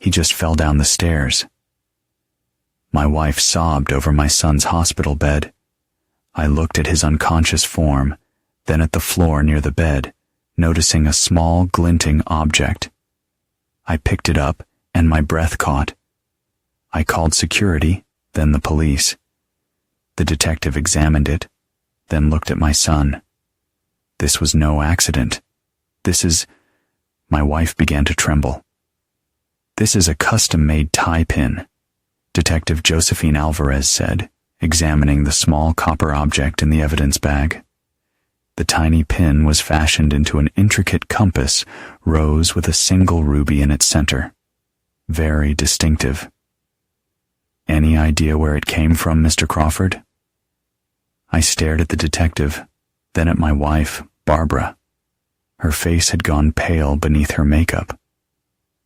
He just fell down the stairs. My wife sobbed over my son's hospital bed. I looked at his unconscious form, then at the floor near the bed, noticing a small, glinting object. I picked it up, and my breath caught. I called security, then the police. The detective examined it, then looked at my son. This was no accident. My wife began to tremble. This is a custom-made tie pin, Detective Josephine Alvarez said, examining the small copper object in the evidence bag. The tiny pin was fashioned into an intricate compass rose with a single ruby in its center. Very distinctive. Any idea where it came from, Mr. Crawford? I stared at the detective, then at my wife, Barbara. Her face had gone pale beneath her makeup.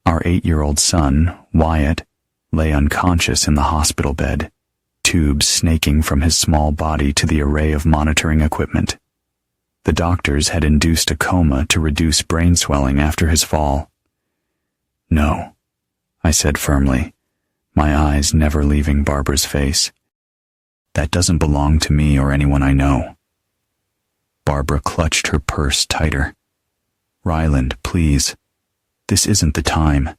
Our 8-year-old son, Wyatt, lay unconscious in the hospital bed, tubes snaking from his small body to the array of monitoring equipment. The doctors had induced a coma to reduce brain swelling after his fall. No, I said firmly, my eyes never leaving Barbara's face. That doesn't belong to me or anyone I know. Barbara clutched her purse tighter. Ryland, please. This isn't the time.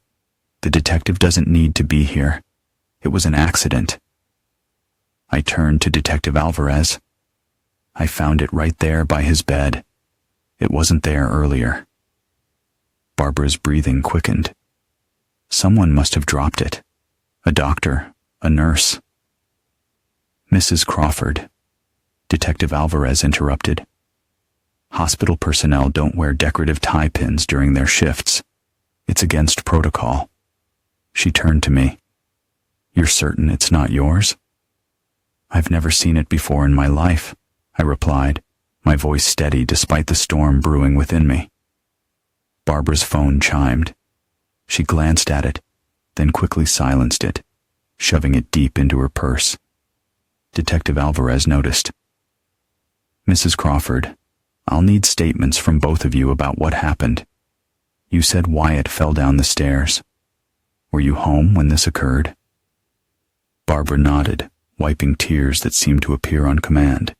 The detective doesn't need to be here. It was an accident. I turned to Detective Alvarez. I found it right there by his bed. It wasn't there earlier. Barbara's breathing quickened. Someone must have dropped it. A doctor, a nurse. Mrs. Crawford, Detective Alvarez interrupted. Hospital personnel don't wear decorative tie pins during their shifts. It's against protocol. She turned to me. You're certain it's not yours? I've never seen it before in my life, I replied, my voice steady despite the storm brewing within me. Barbara's phone chimed. She glanced at it, then quickly silenced it, shoving it deep into her purse. Detective Alvarez noticed. Mrs. Crawford, I'll need statements from both of you about what happened. You said Wyatt fell down the stairs. Were you home when this occurred? Barbara nodded, wiping tears that seemed to appear on command.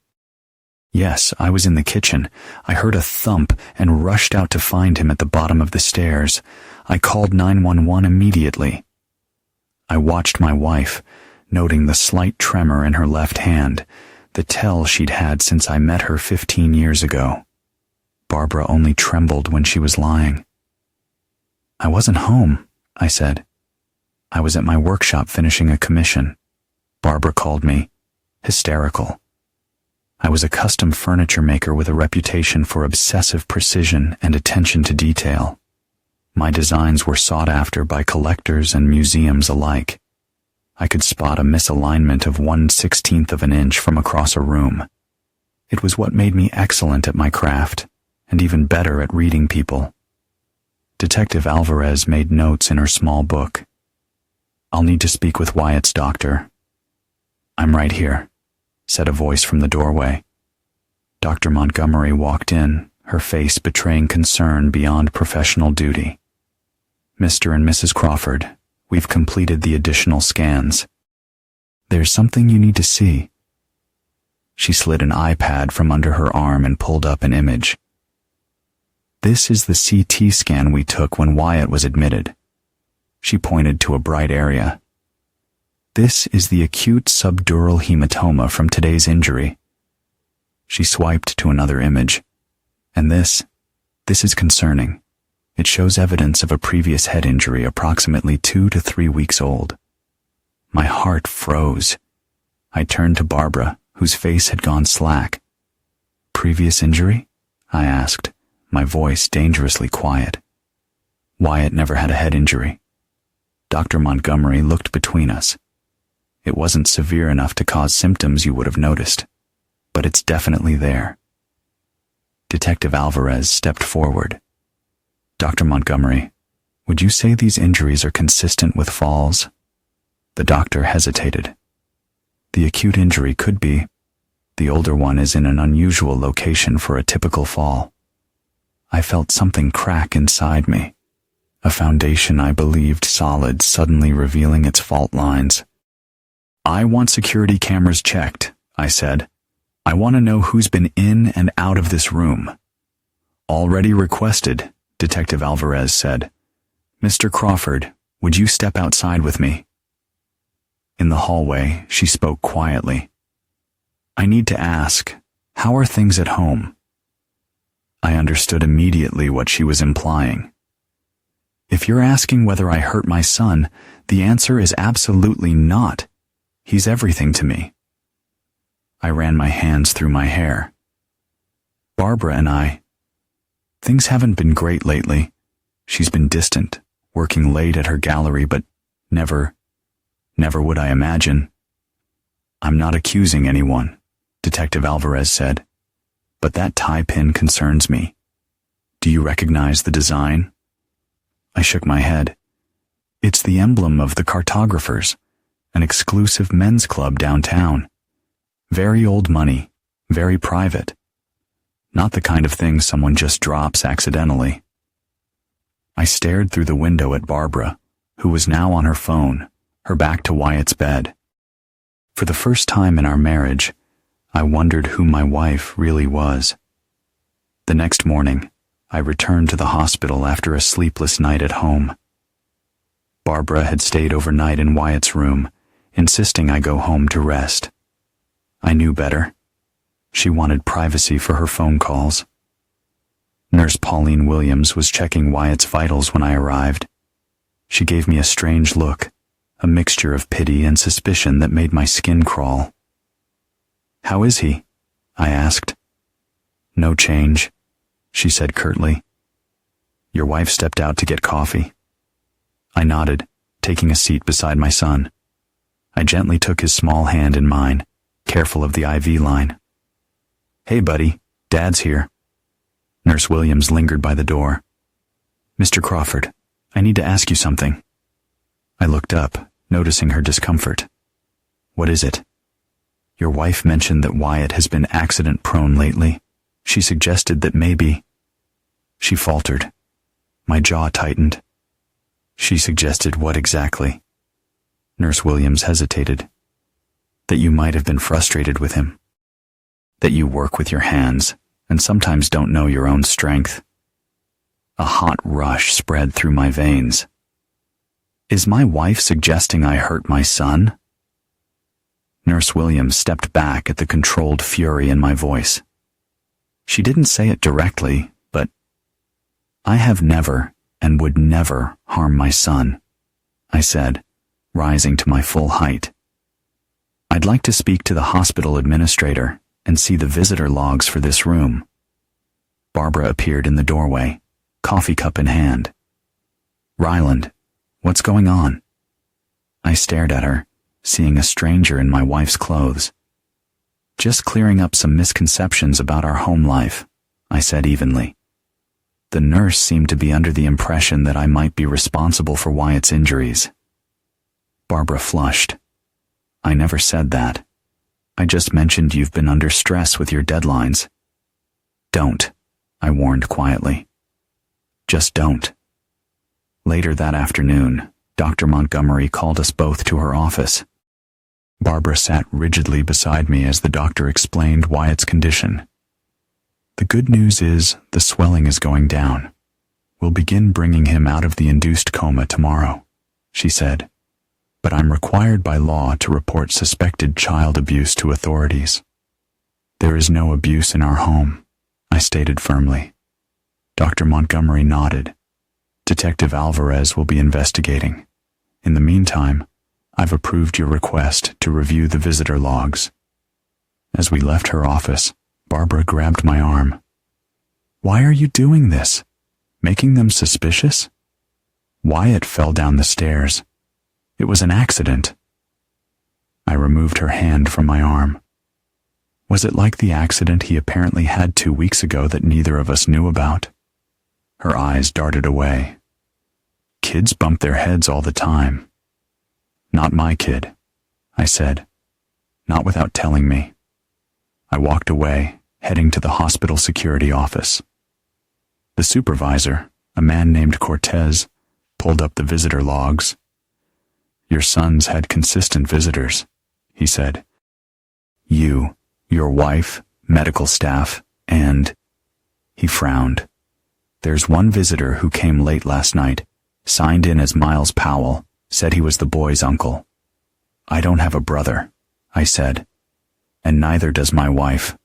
Yes, I was in the kitchen. I heard a thump and rushed out to find him at the bottom of the stairs. I called 911 immediately. I watched my wife, noting the slight tremor in her left hand, the tell she'd had since I met her 15 years ago. Barbara only trembled when she was lying. I wasn't home, I said. I was at my workshop finishing a commission. Barbara called me, hysterical. I was a custom furniture maker with a reputation for obsessive precision and attention to detail. My designs were sought after by collectors and museums alike. I could spot a misalignment of 1/16 of an inch from across a room. It was what made me excellent at my craft, and even better at reading people. Detective Alvarez made notes in her small book. I'll need to speak with Wyatt's doctor. I'm right here, said a voice from the doorway. Dr. Montgomery walked in, her face betraying concern beyond professional duty. Mr. and Mrs. Crawford, we've completed the additional scans. There's something you need to see. She slid an iPad from under her arm and pulled up an image. This is the CT scan we took when Wyatt was admitted. She pointed to a bright area. This is the acute subdural hematoma from today's injury. She swiped to another image. And this is concerning. It shows evidence of a previous head injury approximately 2 to 3 weeks old. My heart froze. I turned to Barbara, whose face had gone slack. Previous injury? I asked, my voice dangerously quiet. Wyatt never had a head injury. Dr. Montgomery looked between us. It wasn't severe enough to cause symptoms you would have noticed, but it's definitely there. Detective Alvarez stepped forward. Dr. Montgomery, would you say these injuries are consistent with falls? The doctor hesitated. The acute injury could be. The older one is in an unusual location for a typical fall. I felt something crack inside me. a foundation I believed solid suddenly revealing its fault lines. "I want security cameras checked," I said. "I want to know who's been in and out of this room." "Already requested," Detective Alvarez said. "Mr. Crawford, would you step outside with me?" In the hallway, she spoke quietly. "I need to ask, how are things at home?" I understood immediately what she was implying. "If you're asking whether I hurt my son, the answer is absolutely not. He's everything to me." I ran my hands through my hair. "Barbara and things haven't been great lately. She's been distant, working late at her gallery, but never would I imagine." "I'm not accusing anyone," Detective Alvarez said, "but that tie pin concerns me. Do you recognize the design?" I shook my head. "It's the emblem of the Cartographers, an exclusive men's club downtown. Very old money, very private. Not the kind of thing someone just drops accidentally." I stared through the window at Barbara, who was now on her phone, her back to Wyatt's bed. For the first time in our marriage, I wondered who my wife really was. The next morning, I returned to the hospital after a sleepless night at home. Barbara had stayed overnight in Wyatt's room, insisting I go home to rest. I knew better. She wanted privacy for her phone calls. Nurse Pauline Williams was checking Wyatt's vitals when I arrived. She gave me a strange look, a mixture of pity and suspicion that made my skin crawl. "How is he?" I asked. "No change," she said curtly. "Your wife stepped out to get coffee." I nodded, taking a seat beside my son. I gently took his small hand in mine, careful of the IV line. "Hey, buddy, Dad's here." Nurse Williams lingered by the door. "Mr. Crawford, I need to ask you something." I looked up, noticing her discomfort. "What is it?" "Your wife mentioned that Wyatt has been accident-prone lately. She suggested that maybe—" She faltered. My jaw tightened. "She suggested what exactly?" Nurse Williams hesitated. "That you might have been frustrated with him. That you work with your hands and sometimes don't know your own strength." A hot rush spread through my veins. Is my wife suggesting I hurt my son? Nurse Williams stepped back at the controlled fury in my voice. She didn't say it directly, but I have never and would never harm my son, I said, rising to my full height. I'd like to speak to the hospital administrator and see the visitor logs for this room. Barbara appeared in the doorway, coffee cup in hand. Ryland, what's going on? I stared at her, seeing a stranger in my wife's clothes. Just clearing up some misconceptions about our home life, I said evenly. The nurse seemed to be under the impression that I might be responsible for Wyatt's injuries. Barbara flushed. I never said that. I just mentioned you've been under stress with your deadlines. Don't, I warned quietly. Just don't. Later that afternoon, Dr. Montgomery called us both to her office. Barbara sat rigidly beside me as the doctor explained Wyatt's condition. The good news is the swelling is going down. We'll begin bringing him out of the induced coma tomorrow, she said. But I'm required by law to report suspected child abuse to authorities. There is no abuse in our home, I stated firmly. Dr. Montgomery nodded. Detective Alvarez will be investigating. In the meantime, I've approved your request to review the visitor logs. As we left her office, Barbara grabbed my arm. Why are you doing this? Making them suspicious? Wyatt fell down the stairs. It was an accident. I removed her hand from my arm. Was it like the accident he apparently had 2 weeks ago that neither of us knew about? Her eyes darted away. Kids bump their heads all the time. Not my kid, I said. Not without telling me. I walked away, heading to the hospital security office. The supervisor, a man named Cortez, pulled up the visitor logs. Your sons had consistent visitors, he said. You, your wife, medical staff, and... He frowned. There's one visitor who came late last night, signed in as Miles Powell, said he was the boy's uncle. I don't have a brother, I said, and neither does my wife.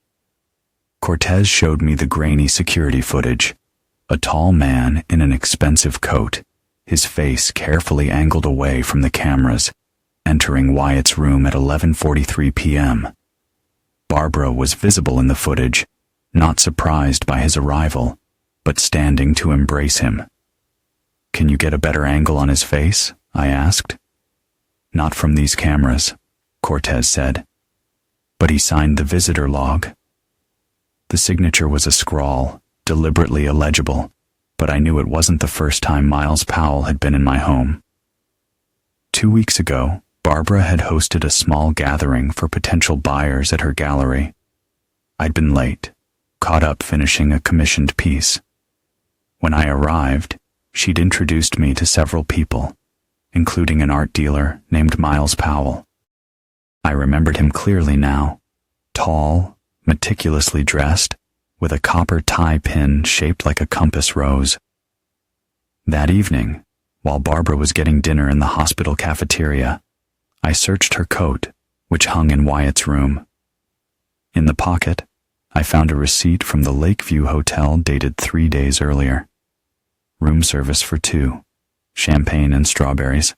Cortez showed me the grainy security footage. A tall man in an expensive coat, his face carefully angled away from the cameras, entering Wyatt's room at 11:43 p.m. Barbara was visible in the footage, not surprised by his arrival, but standing to embrace him. Can you get a better angle on his face? I asked. Not from these cameras, Cortez said. But he signed the visitor log. The signature was a scrawl, deliberately illegible, but I knew it wasn't the first time Miles Powell had been in my home. 2 weeks ago, Barbara had hosted a small gathering for potential buyers at her gallery. I'd been late, caught up finishing a commissioned piece. When I arrived, she'd introduced me to several people, including an art dealer named Miles Powell. I remembered him clearly now, tall, meticulously dressed, with a copper tie pin shaped like a compass rose. That evening, while Barbara was getting dinner in the hospital cafeteria, I searched her coat, which hung in Wyatt's room. In the pocket, I found a receipt from the Lakeview Hotel dated 3 days earlier. Room service for 2, champagne and strawberries.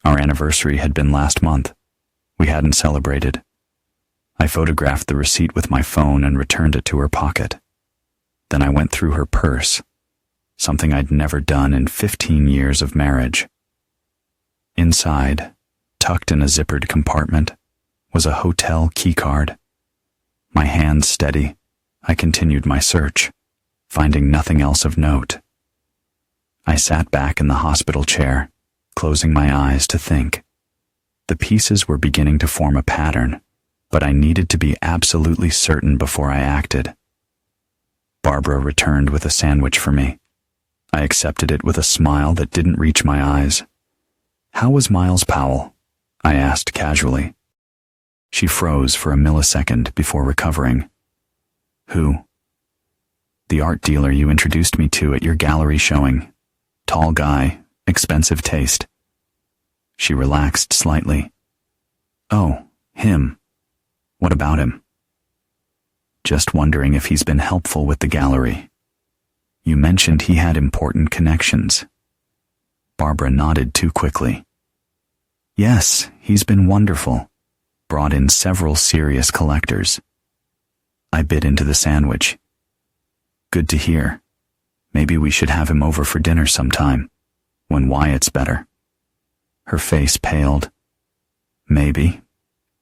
Our anniversary had been last month. We hadn't celebrated. I photographed the receipt with my phone and returned it to her pocket. Then I went through her purse, something I'd never done in 15 years of marriage. Inside, tucked in a zippered compartment, was a hotel keycard. My hands steady, I continued my search, finding nothing else of note. I sat back in the hospital chair, closing my eyes to think. The pieces were beginning to form a pattern, but I needed to be absolutely certain before I acted. Barbara returned with a sandwich for me. I accepted it with a smile that didn't reach my eyes. How was Miles Powell? I asked casually. She froze for a millisecond before recovering. Who? The art dealer you introduced me to at your gallery showing. Tall guy, expensive taste. She relaxed slightly. Oh, him. What about him? Just wondering if he's been helpful with the gallery. You mentioned he had important connections. Barbara nodded too quickly. Yes, he's been wonderful. Brought in several serious collectors. I bit into the sandwich. Good to hear. Maybe we should have him over for dinner sometime, when Wyatt's better. Her face paled. Maybe.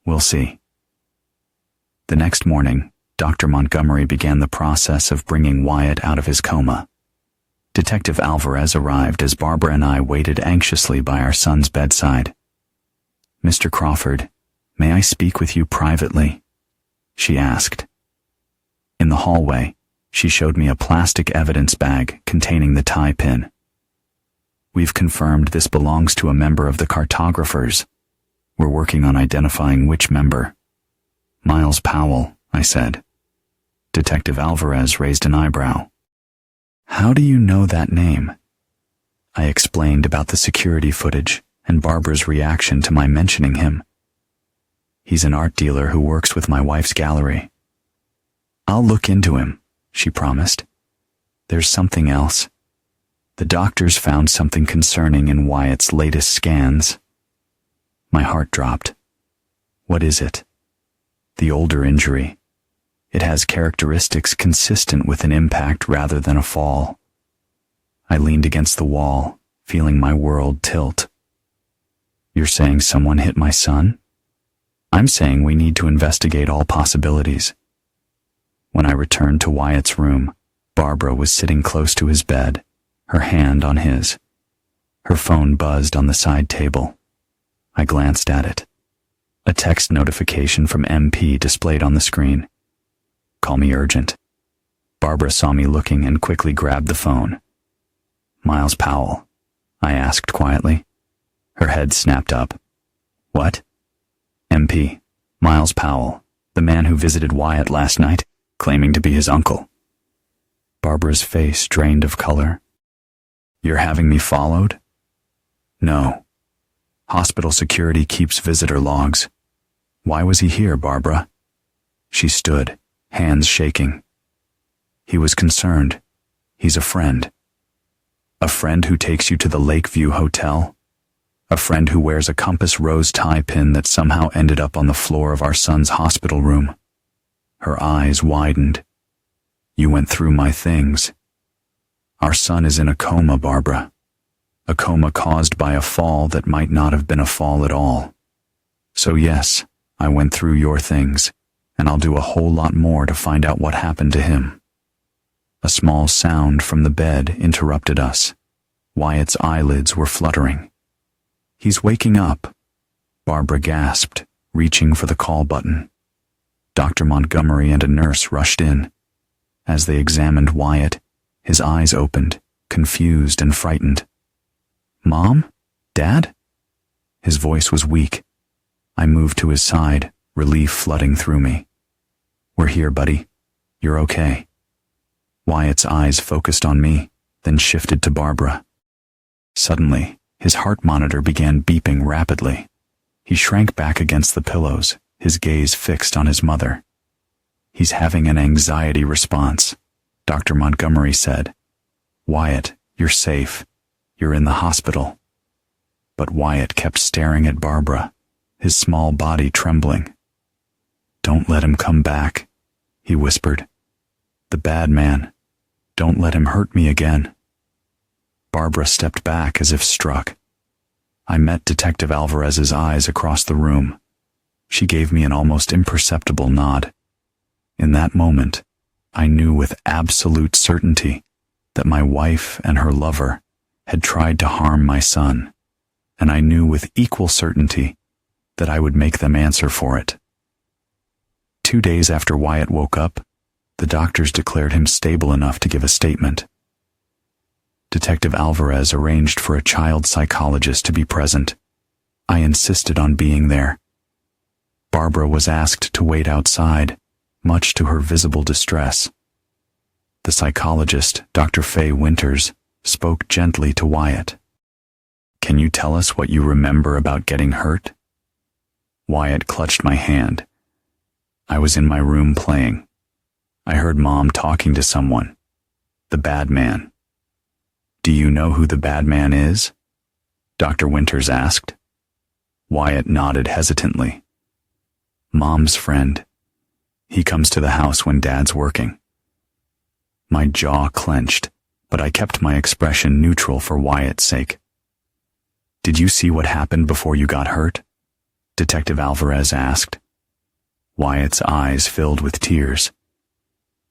We'll see. The next morning, Dr. Montgomery began the process of bringing Wyatt out of his coma. Detective Alvarez arrived as Barbara and I waited anxiously by our son's bedside. Mr. Crawford, may I speak with you privately? She asked. In the hallway, she showed me a plastic evidence bag containing the tie pin. We've confirmed this belongs to a member of the cartographers. We're working on identifying which member. Miles Powell, I said. Detective Alvarez raised an eyebrow. How do you know that name? I explained about the security footage and Barbara's reaction to my mentioning him. He's an art dealer who works with my wife's gallery. I'll look into him, she promised. There's something else. The doctors found something concerning in Wyatt's latest scans. My heart dropped. What is it? The older injury. It has characteristics consistent with an impact rather than a fall. I leaned against the wall, feeling my world tilt. You're saying someone hit my son? I'm saying we need to investigate all possibilities. When I returned to Wyatt's room, Barbara was sitting close to his bed, her hand on his. Her phone buzzed on the side table. I glanced at it. A text notification from MP displayed on the screen. Call me urgent. Barbara saw me looking and quickly grabbed the phone. Miles Powell. I asked quietly. Her head snapped up. What? MP, Miles Powell, the man who visited Wyatt last night, claiming to be his uncle. Barbara's face drained of color. You're having me followed? No. Hospital security keeps visitor logs. Why was he here, Barbara? She stood, hands shaking. He was concerned. He's a friend. A friend who takes you to the Lakeview Hotel? A friend who wears a compass rose tie pin that somehow ended up on the floor of our son's hospital room. Her eyes widened. You went through my things. Our son is in a coma, Barbara. A coma caused by a fall that might not have been a fall at all. So yes, I went through your things, and I'll do a whole lot more to find out what happened to him. A small sound from the bed interrupted us. Wyatt's eyelids were fluttering. He's waking up, Barbara gasped, reaching for the call button. Dr. Montgomery and a nurse rushed in. As they examined Wyatt, his eyes opened, confused and frightened. Mom? Dad? His voice was weak. I moved to his side, relief flooding through me. We're here, buddy. You're okay. Wyatt's eyes focused on me, then shifted to Barbara. Suddenly, his heart monitor began beeping rapidly. He shrank back against the pillows, his gaze fixed on his mother. He's having an anxiety response, Dr. Montgomery said. Wyatt, you're safe. You're in the hospital. But Wyatt kept staring at Barbara, his small body trembling. Don't let him come back, he whispered. The bad man. Don't let him hurt me again. Barbara stepped back as if struck. I met Detective Alvarez's eyes across the room. She gave me an almost imperceptible nod. In that moment, I knew with absolute certainty that my wife and her lover had tried to harm my son, and I knew with equal certainty that I would make them answer for it. 2 days after Wyatt woke up, the doctors declared him stable enough to give a statement. Detective Alvarez arranged for a child psychologist to be present. I insisted on being there. Barbara was asked to wait outside, much to her visible distress. The psychologist, Dr. Faye Winters, spoke gently to Wyatt. Can you tell us what you remember about getting hurt? Wyatt clutched my hand. I was in my room playing. I heard Mom talking to someone. The bad man. Do you know who the bad man is? Dr. Winters asked. Wyatt nodded hesitantly. Mom's friend. He comes to the house when Dad's working. My jaw clenched, but I kept my expression neutral for Wyatt's sake. Did you see what happened before you got hurt? Detective Alvarez asked. Wyatt's eyes filled with tears.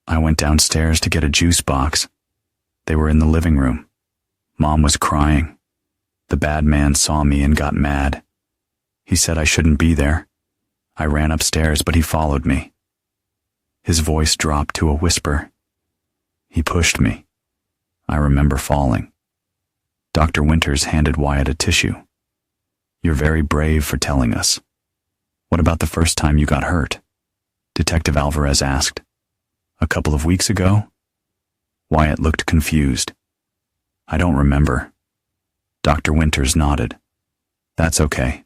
I went downstairs to get a juice box. They were in the living room. Mom was crying. The bad man saw me and got mad. He said I shouldn't be there. I ran upstairs, but he followed me. His voice dropped to a whisper. He pushed me. I remember falling. Dr. Winters handed Wyatt a tissue. You're very brave for telling us. What about the first time you got hurt? Detective Alvarez asked. A couple of weeks ago? Wyatt looked confused. I don't remember. Dr. Winters nodded. That's okay.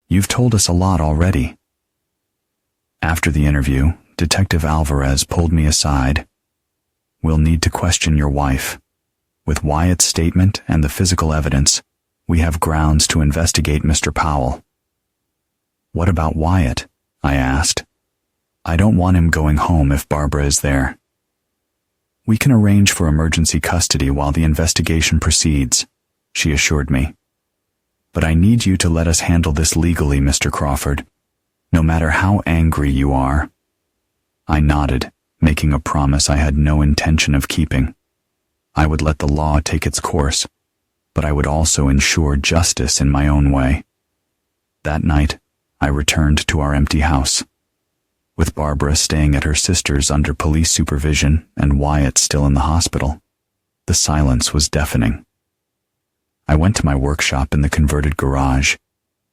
You've told us a lot already. After the interview, Detective Alvarez pulled me aside. We'll need to question your wife. With Wyatt's statement and the physical evidence, we have grounds to investigate Mr. Powell. What about Wyatt? I asked. I don't want him going home if Barbara is there. We can arrange for emergency custody while the investigation proceeds, she assured me. But I need you to let us handle this legally, Mr. Crawford, no matter how angry you are. I nodded, making a promise I had no intention of keeping. I would let the law take its course, but I would also ensure justice in my own way. That night, I returned to our empty house. With Barbara staying at her sister's under police supervision and Wyatt still in the hospital, the silence was deafening. I went to my workshop in the converted garage,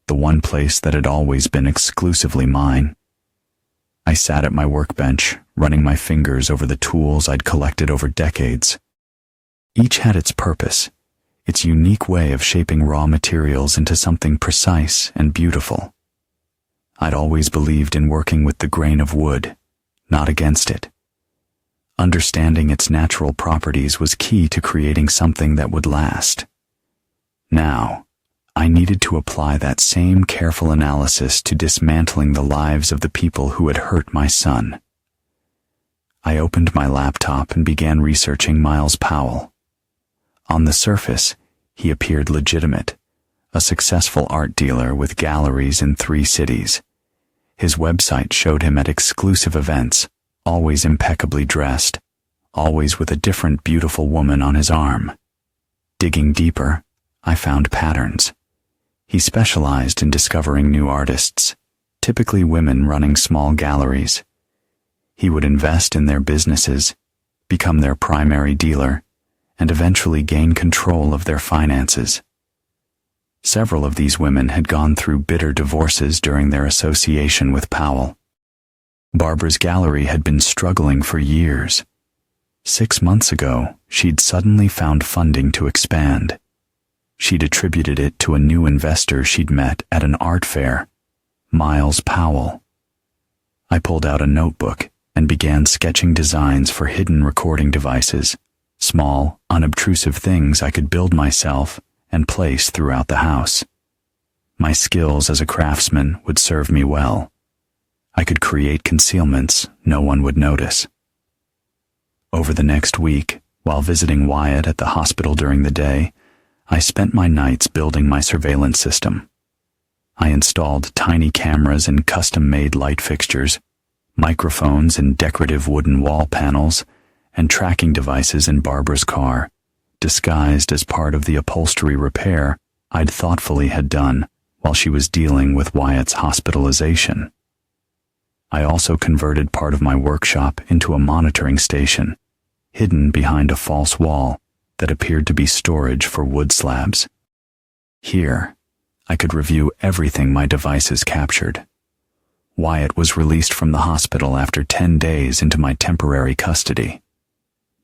the one place that had always been exclusively mine. I sat at my workbench, running my fingers over the tools I'd collected over decades. Each had its purpose, its unique way of shaping raw materials into something precise and beautiful. I'd always believed in working with the grain of wood, not against it. Understanding its natural properties was key to creating something that would last. Now, I needed to apply that same careful analysis to dismantling the lives of the people who had hurt my son. I opened my laptop and began researching Miles Powell. On the surface, he appeared legitimate, a successful art dealer with galleries in 3 cities. His website showed him at exclusive events, always impeccably dressed, always with a different beautiful woman on his arm. Digging deeper, I found patterns. He specialized in discovering new artists, typically women running small galleries. He would invest in their businesses, become their primary dealer, and eventually gain control of their finances. Several of these women had gone through bitter divorces during their association with Powell. Barbara's gallery had been struggling for years. 6 months ago, she'd suddenly found funding to expand. She'd attributed it to a new investor she'd met at an art fair, Miles Powell. I pulled out a notebook and began sketching designs for hidden recording devices, small, unobtrusive things I could build myself and place throughout the house. My skills as a craftsman would serve me well. I could create concealments no one would notice. Over the next week, while visiting Wyatt at the hospital during the day, I spent my nights building my surveillance system. I installed tiny cameras and custom-made light fixtures, microphones and decorative wooden wall panels, and tracking devices in Barbara's car, disguised as part of the upholstery repair I'd thoughtfully had done while she was dealing with Wyatt's hospitalization. I also converted part of my workshop into a monitoring station, hidden behind a false wall that appeared to be storage for wood slabs. Here, I could review everything my devices captured. Wyatt was released from the hospital after 10 days into my temporary custody.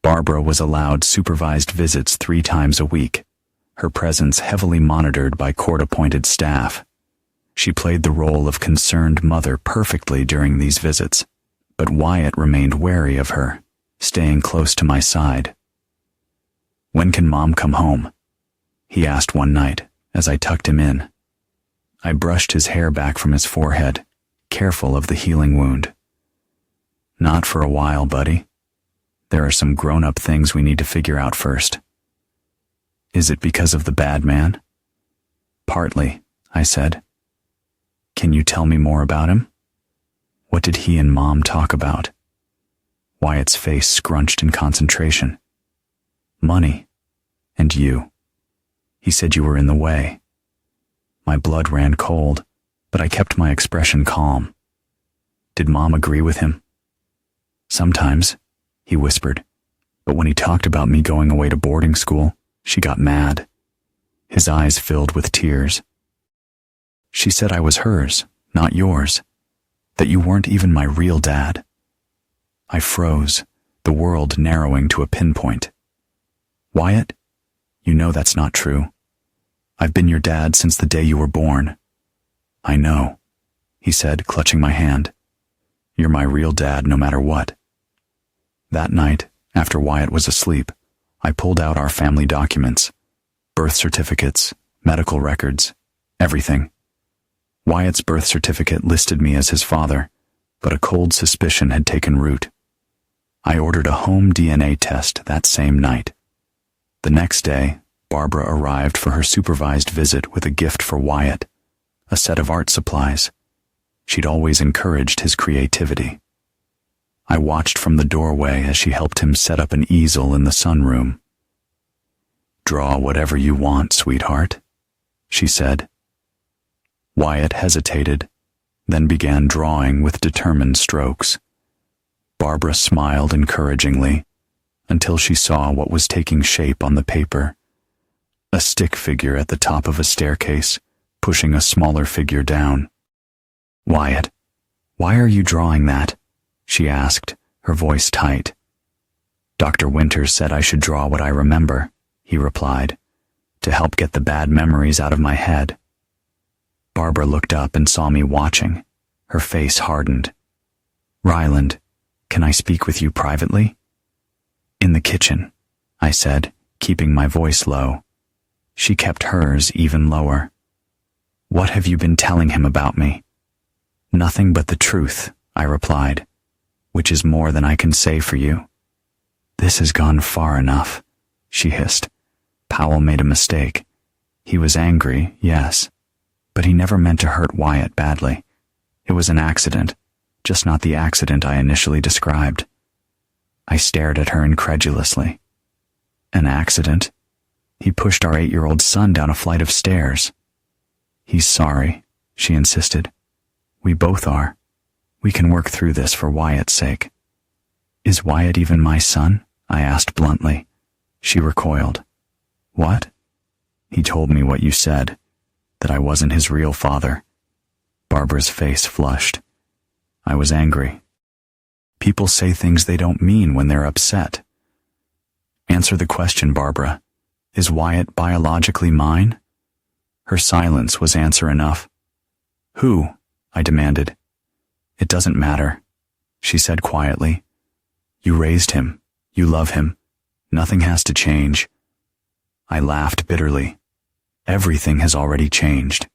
Barbara was allowed supervised visits 3 times a week, her presence heavily monitored by court-appointed staff. She played the role of concerned mother perfectly during these visits, but Wyatt remained wary of her, staying close to my side. "When can Mom come home?" he asked one night as I tucked him in. I brushed his hair back from his forehead, careful of the healing wound. "Not for a while, buddy. There are some grown-up things we need to figure out first." "Is it because of the bad man?" "Partly," I said. "Can you tell me more about him? What did he and Mom talk about?" Wyatt's face scrunched in concentration. "Money. And you. He said you were in the way." My blood ran cold, but I kept my expression calm. "Did Mom agree with him?" "Sometimes," he whispered, "but when he talked about me going away to boarding school, she got mad." His eyes filled with tears. "She said I was hers, not yours, that you weren't even my real dad." I froze, the world narrowing to a pinpoint. "Wyatt, you know that's not true. I've been your dad since the day you were born." "I know," he said, clutching my hand. "You're my real dad no matter what." That night, after Wyatt was asleep, I pulled out our family documents, birth certificates, medical records, everything. Wyatt's birth certificate listed me as his father, but a cold suspicion had taken root. I ordered a home DNA test that same night. The next day, Barbara arrived for her supervised visit with a gift for Wyatt, a set of art supplies. She'd always encouraged his creativity. I watched from the doorway as she helped him set up an easel in the sunroom. "Draw whatever you want, sweetheart," she said. Wyatt hesitated, then began drawing with determined strokes. Barbara smiled encouragingly until she saw what was taking shape on the paper. a stick figure at the top of a staircase, pushing a smaller figure down. "Wyatt, why are you drawing that?" she asked, her voice tight. "Dr. Winters said I should draw what I remember," he replied, "to help get the bad memories out of my head." Barbara looked up and saw me watching. Her face hardened. "Ryland, can I speak with you privately?" "In the kitchen," I said, keeping my voice low. She kept hers even lower. "What have you been telling him about me?" "Nothing but the truth," I replied, "which is more than I can say for you." "This has gone far enough," she hissed. "Powell made a mistake. He was angry, yes, but he never meant to hurt Wyatt badly. It was an accident, just not the accident I initially described." I stared at her incredulously. "An accident? He pushed our 8-year-old son down a flight of stairs." "He's sorry," she insisted. "We both are. We can work through this for Wyatt's sake." "Is Wyatt even my son?" I asked bluntly. She recoiled. "What?" "He told me what you said, that I wasn't his real father." Barbara's face flushed. I was angry. People say things they don't mean when they're upset. "Answer the question, Barbara. Is Wyatt biologically mine?" Her silence was answer enough. "Who?" I demanded. "It doesn't matter," she said quietly. "You raised him. You love him. Nothing has to change." I laughed bitterly. "Everything has already changed.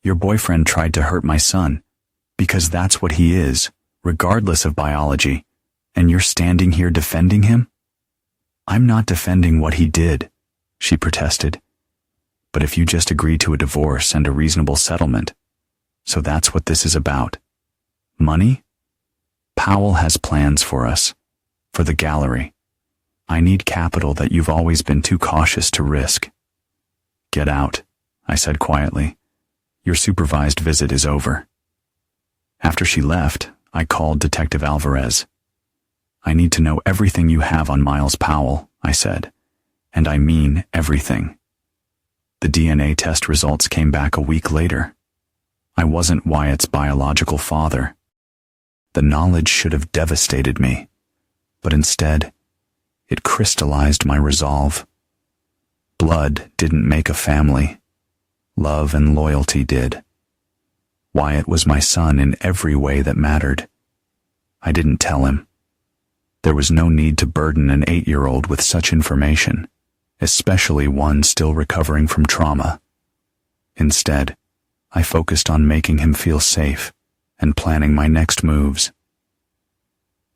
Your boyfriend tried to hurt my son, because that's what he is, regardless of biology, and you're standing here defending him?" "I'm not defending what he did," she protested. "But if you just agree to a divorce and a reasonable settlement, so that's what this is about. Money? Powell has plans for us, for the gallery. I need capital that you've always been too cautious to risk." "Get out," I said quietly. "Your supervised visit is over." After she left, I called Detective Alvarez. "I need to know everything you have on Miles Powell," I said, "and I mean everything." The DNA test results came back a week later. I wasn't Wyatt's biological father. The knowledge should have devastated me, but instead, it crystallized my resolve. Blood didn't make a family. Love and loyalty did. Wyatt was my son in every way that mattered. I didn't tell him. There was no need to burden an 8-year-old with such information, especially one still recovering from trauma. Instead, I focused on making him feel safe and planning my next moves.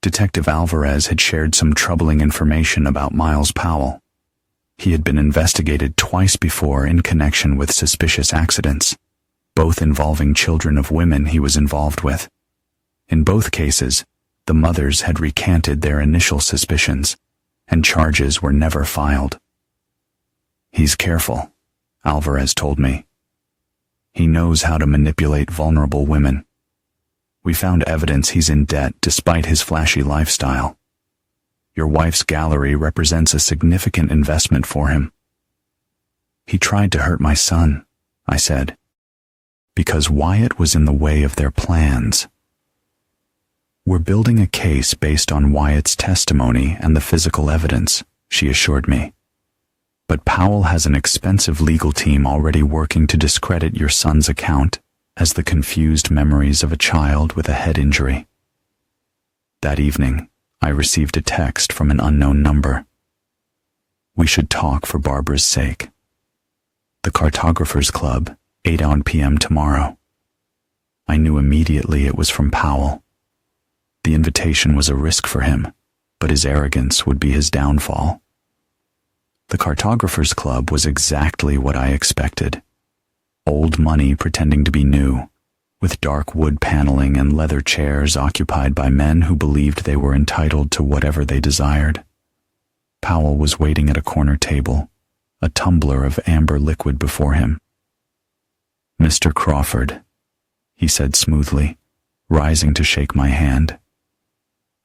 Detective Alvarez had shared some troubling information about Miles Powell. He had been investigated twice before in connection with suspicious accidents, both involving children of women he was involved with. In both cases, the mothers had recanted their initial suspicions, and charges were never filed. "He's careful," Alvarez told me. "He knows how to manipulate vulnerable women. We found evidence he's in debt despite his flashy lifestyle. Your wife's gallery represents a significant investment for him." "He tried to hurt my son," I said, "because Wyatt was in the way of their plans." "We're building a case based on Wyatt's testimony and the physical evidence," she assured me. "But Powell has an expensive legal team already working to discredit your son's account as the confused memories of a child with a head injury." That evening, I received a text from an unknown number. "We should talk for Barbara's sake. The Cartographers Club, 8 p.m. tomorrow." I knew immediately it was from Powell. The invitation was a risk for him, but his arrogance would be his downfall. The Cartographers Club was exactly what I expected. Old money pretending to be new, with dark wood paneling and leather chairs occupied by men who believed they were entitled to whatever they desired. Powell was waiting at a corner table, a tumbler of amber liquid before him. "Mr. Crawford," he said smoothly, rising to shake my hand.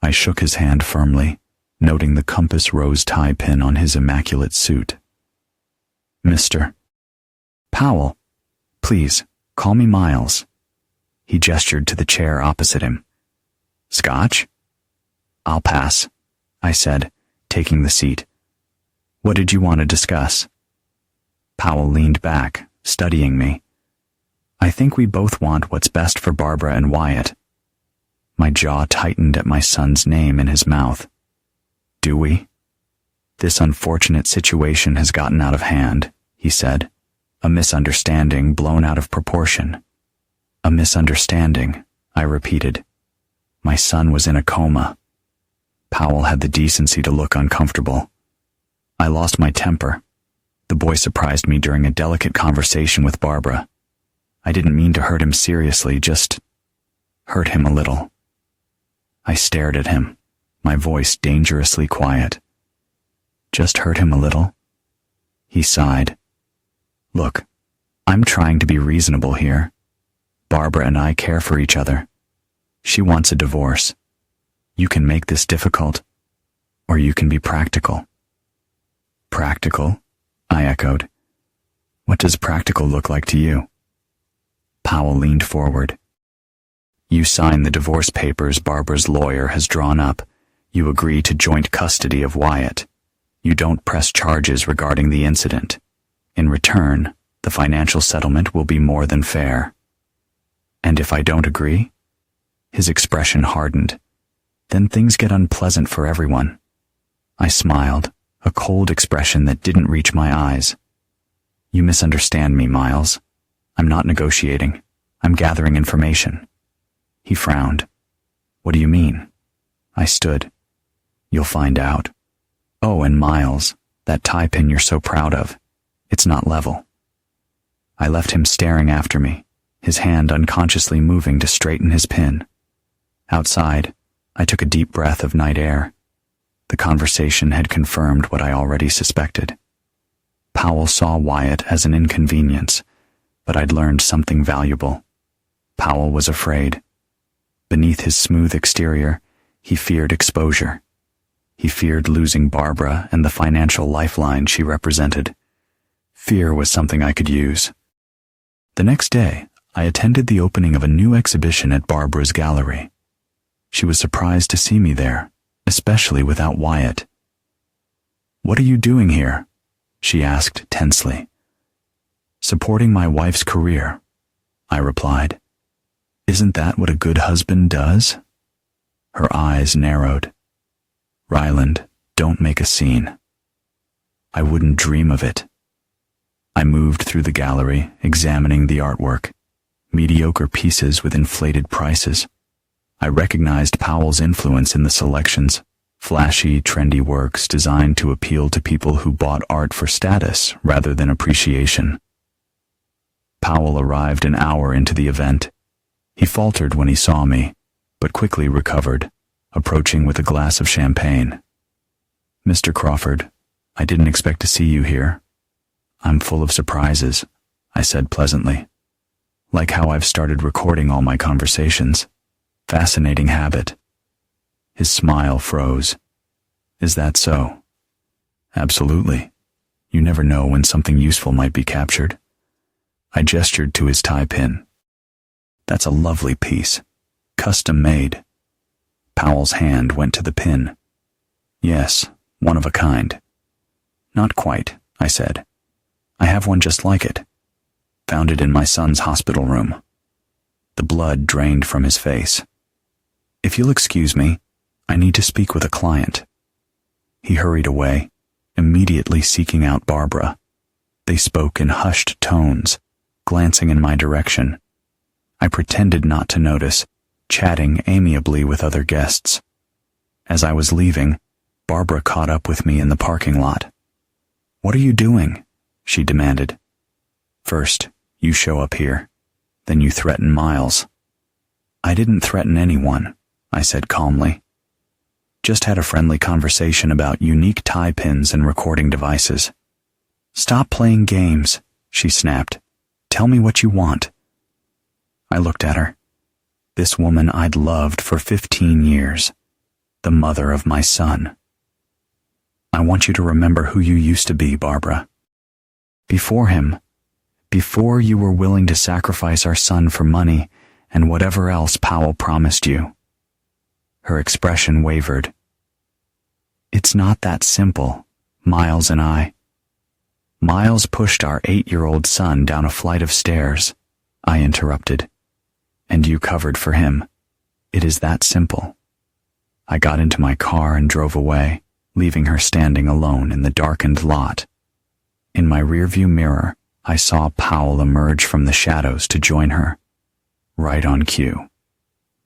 I shook his hand firmly, noting the compass rose tie pin on his immaculate suit. Mr. Powell. Please, call me Miles. He gestured to the chair opposite him. Scotch? I'll pass, I said, taking the seat. What did you want to discuss? Powell leaned back, studying me. I think we both want what's best for Barbara and Wyatt. My jaw tightened at my son's name in his mouth. Do we? This unfortunate situation has gotten out of hand, he said. A misunderstanding blown out of proportion. A misunderstanding, I repeated. My son was in a coma. Powell had the decency to look uncomfortable. I lost my temper. The boy surprised me during a delicate conversation with Barbara. I didn't mean to hurt him seriously, just hurt him a little. I stared at him, my voice dangerously quiet. Just hurt him a little? He sighed. Look, I'm trying to be reasonable here. Barbara and I care for each other. She wants a divorce. You can make this difficult, or you can be practical. Practical? I echoed. What does practical look like to you? Powell leaned forward. You sign the divorce papers Barbara's lawyer has drawn up. You agree to joint custody of Wyatt. You don't press charges regarding the incident. In return, the financial settlement will be more than fair. And if I don't agree? His expression hardened. Then things get unpleasant for everyone. I smiled, a cold expression that didn't reach my eyes. You misunderstand me, Miles. I'm not negotiating. I'm gathering information. He frowned. What do you mean? I stood. You'll find out. Oh, and Miles, that tie pin you're so proud of. It's not level. I left him staring after me, his hand unconsciously moving to straighten his pin. Outside, I took a deep breath of night air. The conversation had confirmed what I already suspected. Powell saw Wyatt as an inconvenience, but I'd learned something valuable. Powell was afraid. Beneath his smooth exterior, he feared exposure. He feared losing Barbara and the financial lifeline she represented. Fear was something I could use. The next day, I attended the opening of a new exhibition at Barbara's gallery. She was surprised to see me there, especially without Wyatt. What are you doing here? She asked tensely. Supporting my wife's career, I replied. Isn't that what a good husband does? Her eyes narrowed. Ryland, don't make a scene. I wouldn't dream of it. I moved through the gallery, examining the artwork. Mediocre pieces with inflated prices. I recognized Powell's influence in the selections. Flashy, trendy works designed to appeal to people who bought art for status rather than appreciation. Powell arrived an hour into the event. He faltered when he saw me, but quickly recovered, approaching with a glass of champagne. Mr. Crawford, I didn't expect to see you here. I'm full of surprises, I said pleasantly. Like how I've started recording all my conversations. Fascinating habit. His smile froze. Is that so? Absolutely. You never know when something useful might be captured. I gestured to his tie pin. That's a lovely piece. Custom made. Powell's hand went to the pin. Yes, one of a kind. Not quite, I said. I have one just like it. Found it in my son's hospital room. The blood drained from his face. If you'll excuse me, I need to speak with a client. He hurried away, immediately seeking out Barbara. They spoke in hushed tones, glancing in my direction. I pretended not to notice, chatting amiably with other guests. As I was leaving, Barbara caught up with me in the parking lot. What are you doing? She demanded. First, you show up here. Then you threaten Miles. I didn't threaten anyone, I said calmly. Just had a friendly conversation about unique tie pins and recording devices. Stop playing games, she snapped. Tell me what you want. I looked at her. This woman I'd loved for 15 years. The mother of my son. I want you to remember who you used to be, Barbara. Before him. Before you were willing to sacrifice our son for money and whatever else Powell promised you. Her expression wavered. It's not that simple, Miles and I. Miles pushed our 8-year-old son down a flight of stairs, I interrupted. And you covered for him. It is that simple. I got into my car and drove away, leaving her standing alone in the darkened lot. In my rearview mirror, I saw Powell emerge from the shadows to join her. Right on cue.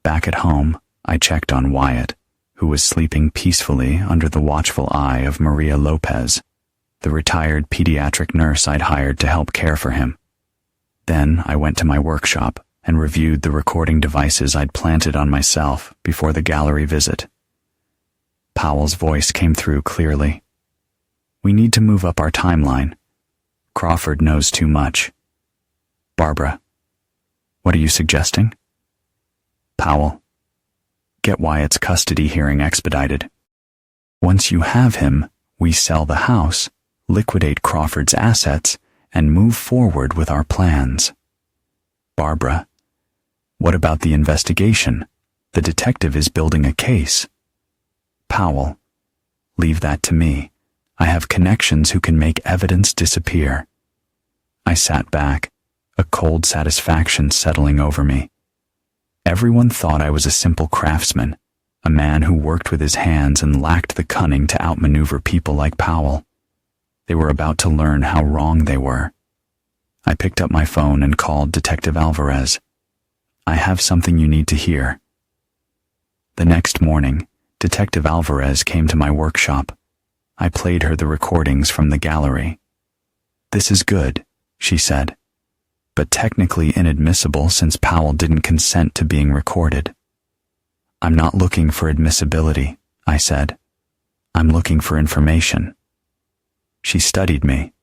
Back at home, I checked on Wyatt, who was sleeping peacefully under the watchful eye of Maria Lopez, the retired pediatric nurse I'd hired to help care for him. Then I went to my workshop and reviewed the recording devices I'd planted on myself before the gallery visit. Powell's voice came through clearly. We need to move up our timeline. Crawford knows too much. Barbara, what are you suggesting? Powell, get Wyatt's custody hearing expedited. Once you have him, we sell the house, liquidate Crawford's assets, and move forward with our plans. Barbara, what about the investigation? The detective is building a case. Powell, leave that to me. I have connections who can make evidence disappear. I sat back, a cold satisfaction settling over me. Everyone thought I was a simple craftsman, a man who worked with his hands and lacked the cunning to outmaneuver people like Powell. They were about to learn how wrong they were. I picked up my phone and called Detective Alvarez. I have something you need to hear. The next morning, Detective Alvarez came to my workshop. I played her the recordings from the gallery. This is good, she said, but technically inadmissible since Powell didn't consent to being recorded. I'm not looking for admissibility, I said. I'm looking for information. She studied me.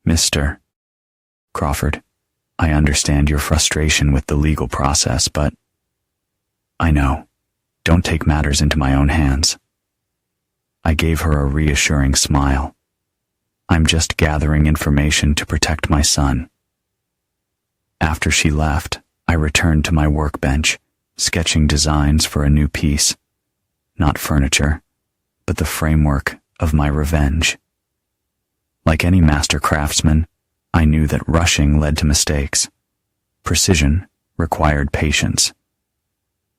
Mr. Crawford, I understand your frustration with the legal process, but I know. Don't take matters into my own hands. I gave her a reassuring smile. I'm just gathering information to protect my son. After she left, I returned to my workbench, sketching designs for a new piece. Not furniture, but the framework of my revenge. Like any master craftsman, I knew that rushing led to mistakes. Precision required patience.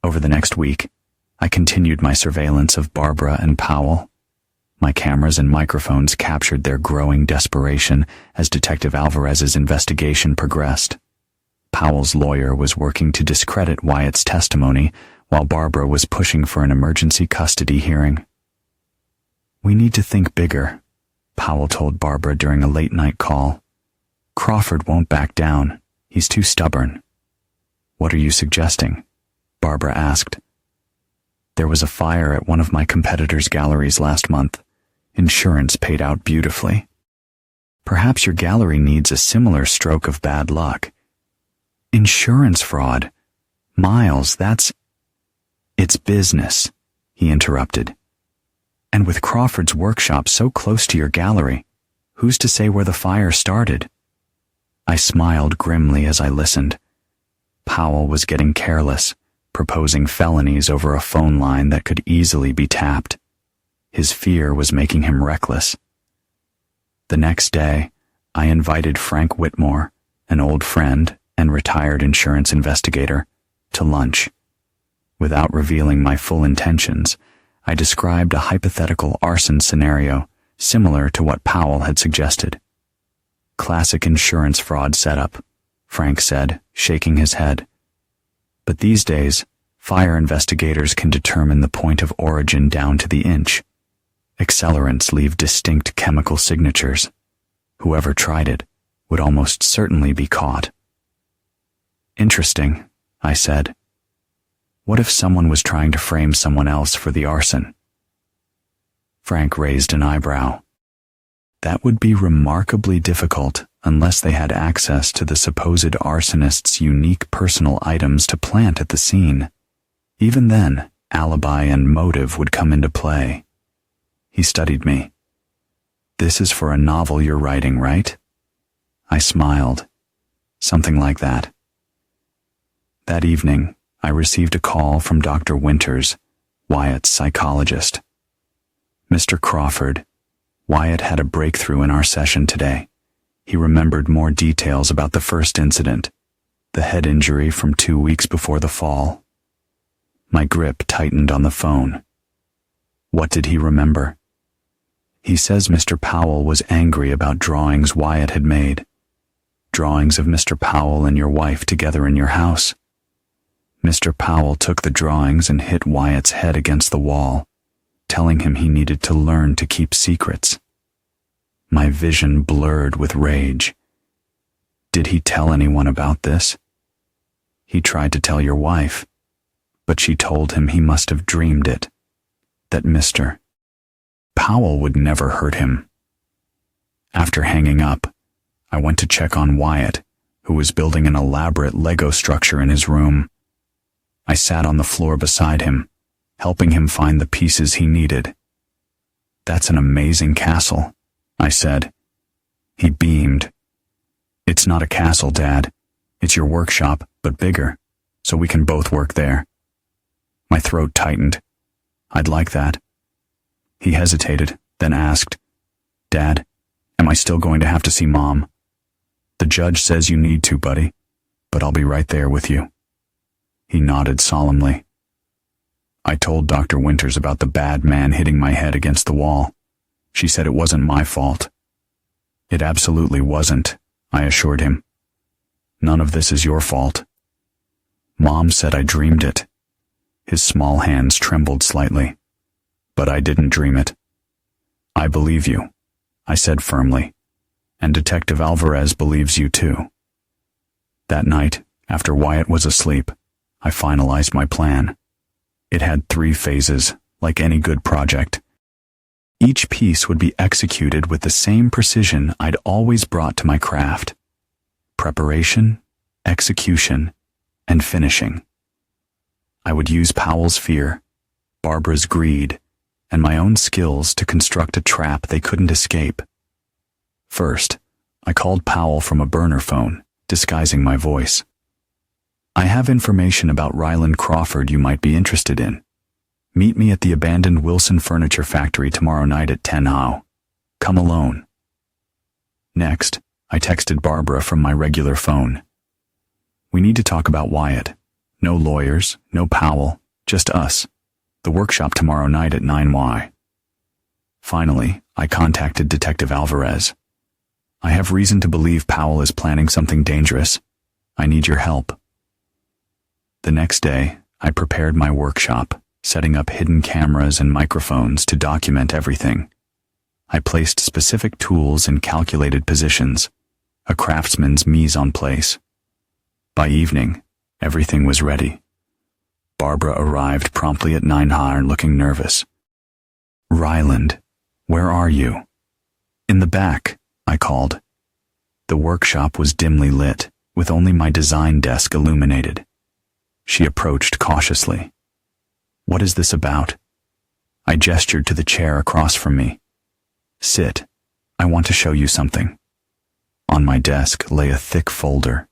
Over the next week, I continued my surveillance of Barbara and Powell. My cameras and microphones captured their growing desperation as Detective Alvarez's investigation progressed. Powell's lawyer was working to discredit Wyatt's testimony, while Barbara was pushing for an emergency custody hearing. We need to think bigger, Powell told Barbara during a late-night call. Crawford won't back down. He's too stubborn. What are you suggesting? Barbara asked. There was a fire at one of my competitors' galleries last month. Insurance paid out beautifully. Perhaps your gallery needs a similar stroke of bad luck. Insurance fraud. Miles, It's business, he interrupted. And with Crawford's workshop so close to your gallery, who's to say where the fire started? I smiled grimly as I listened. Powell was getting careless, proposing felonies over a phone line that could easily be tapped. His fear was making him reckless. The next day, I invited Frank Whitmore, an old friend and retired insurance investigator, to lunch. Without revealing my full intentions, I described a hypothetical arson scenario similar to what Powell had suggested. Classic insurance fraud setup, Frank said, shaking his head. But these days, fire investigators can determine the point of origin down to the inch. Accelerants leave distinct chemical signatures. Whoever tried it would almost certainly be caught. Interesting, I said. What if someone was trying to frame someone else for the arson? Frank raised an eyebrow. That would be remarkably difficult unless they had access to the supposed arsonist's unique personal items to plant at the scene. Even then, alibi and motive would come into play. He studied me. This is for a novel you're writing, right? I smiled. Something like that. That evening, I received a call from Dr. Winters, Wyatt's psychologist. Mr. Crawford, Wyatt had a breakthrough in our session today. He remembered more details about the first incident, the head injury from 2 weeks before the fall. My grip tightened on the phone. What did he remember? He says Mr. Powell was angry about drawings Wyatt had made. Drawings of Mr. Powell and your wife together in your house. Mr. Powell took the drawings and hit Wyatt's head against the wall, telling him he needed to learn to keep secrets. My vision blurred with rage. Did he tell anyone about this? He tried to tell your wife, but she told him he must have dreamed it, that Mr. Powell would never hurt him. After hanging up, I went to check on Wyatt, who was building an elaborate Lego structure in his room. I sat on the floor beside him, helping him find the pieces he needed. That's an amazing castle, I said. He beamed. It's not a castle, Dad. It's your workshop, but bigger, so we can both work there. My throat tightened. I'd like that. He hesitated, then asked, Dad, am I still going to have to see Mom? The judge says you need to, buddy, but I'll be right there with you. He nodded solemnly. I told Dr. Winters about the bad man hitting my head against the wall. She said it wasn't my fault. It absolutely wasn't, I assured him. None of this is your fault. Mom said I dreamed it. His small hands trembled slightly. But I didn't dream it. I believe you, I said firmly, and Detective Alvarez believes you too. That night, after Wyatt was asleep, I finalized my plan. It had 3 phases, like any good project. Each piece would be executed with the same precision I'd always brought to my craft. Preparation, execution, and finishing. I would use Powell's fear, Barbara's greed, and my own skills to construct a trap they couldn't escape. First, I called Powell from a burner phone, disguising my voice. I have information about Ryland Crawford you might be interested in. Meet me at the abandoned Wilson Furniture Factory tomorrow night at 10 how. Come alone. Next, I texted Barbara from my regular phone. We need to talk about Wyatt. No lawyers, no Powell, just us. The workshop tomorrow night at 9 Finally, I contacted Detective Alvarez. I have reason to believe Powell is planning something dangerous. I need your help. The next day, I prepared my workshop, setting up hidden cameras and microphones to document everything. I placed specific tools in calculated positions, a craftsman's mise en place. By evening, everything was ready. Barbara arrived promptly at 9 looking nervous. Ryland, where are you? In the back, I called. The workshop was dimly lit, with only my design desk illuminated. She approached cautiously. What is this about? I gestured to the chair across from me. Sit. I want to show you something. On my desk lay a thick folder.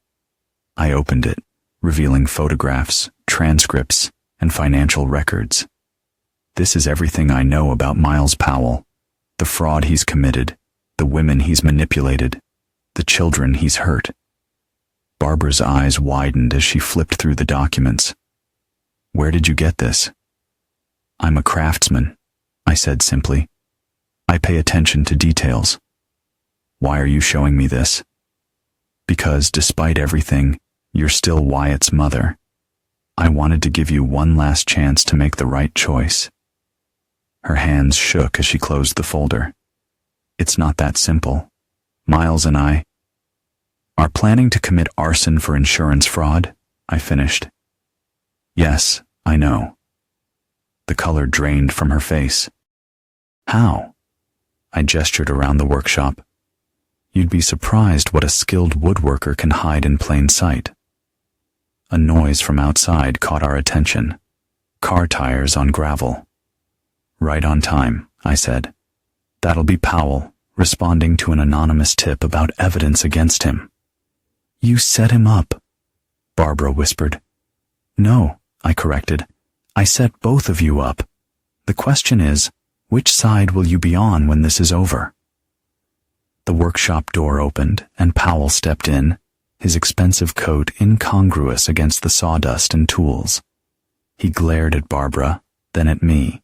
I opened it, revealing photographs, transcripts, and financial records. This is everything I know about Miles Powell, the fraud he's committed, the women he's manipulated, the children he's hurt. Barbara's eyes widened as she flipped through the documents. Where did you get this? I'm a craftsman, I said simply. I pay attention to details. Why are you showing me this? Because despite everything, you're still Wyatt's mother. I wanted to give you one last chance to make the right choice. Her hands shook as she closed the folder. It's not that simple. Miles and I are planning to commit arson for insurance fraud, I finished. Yes, I know. The color drained from her face. How? I gestured around the workshop. You'd be surprised what a skilled woodworker can hide in plain sight. A noise from outside caught our attention. Car tires on gravel. Right on time, I said. That'll be Powell, responding to an anonymous tip about evidence against him. "You set him up," Barbara whispered. "No," I corrected. "I set both of you up. The question is, which side will you be on when this is over?" The workshop door opened, and Powell stepped in, his expensive coat incongruous against the sawdust and tools. He glared at Barbara, then at me.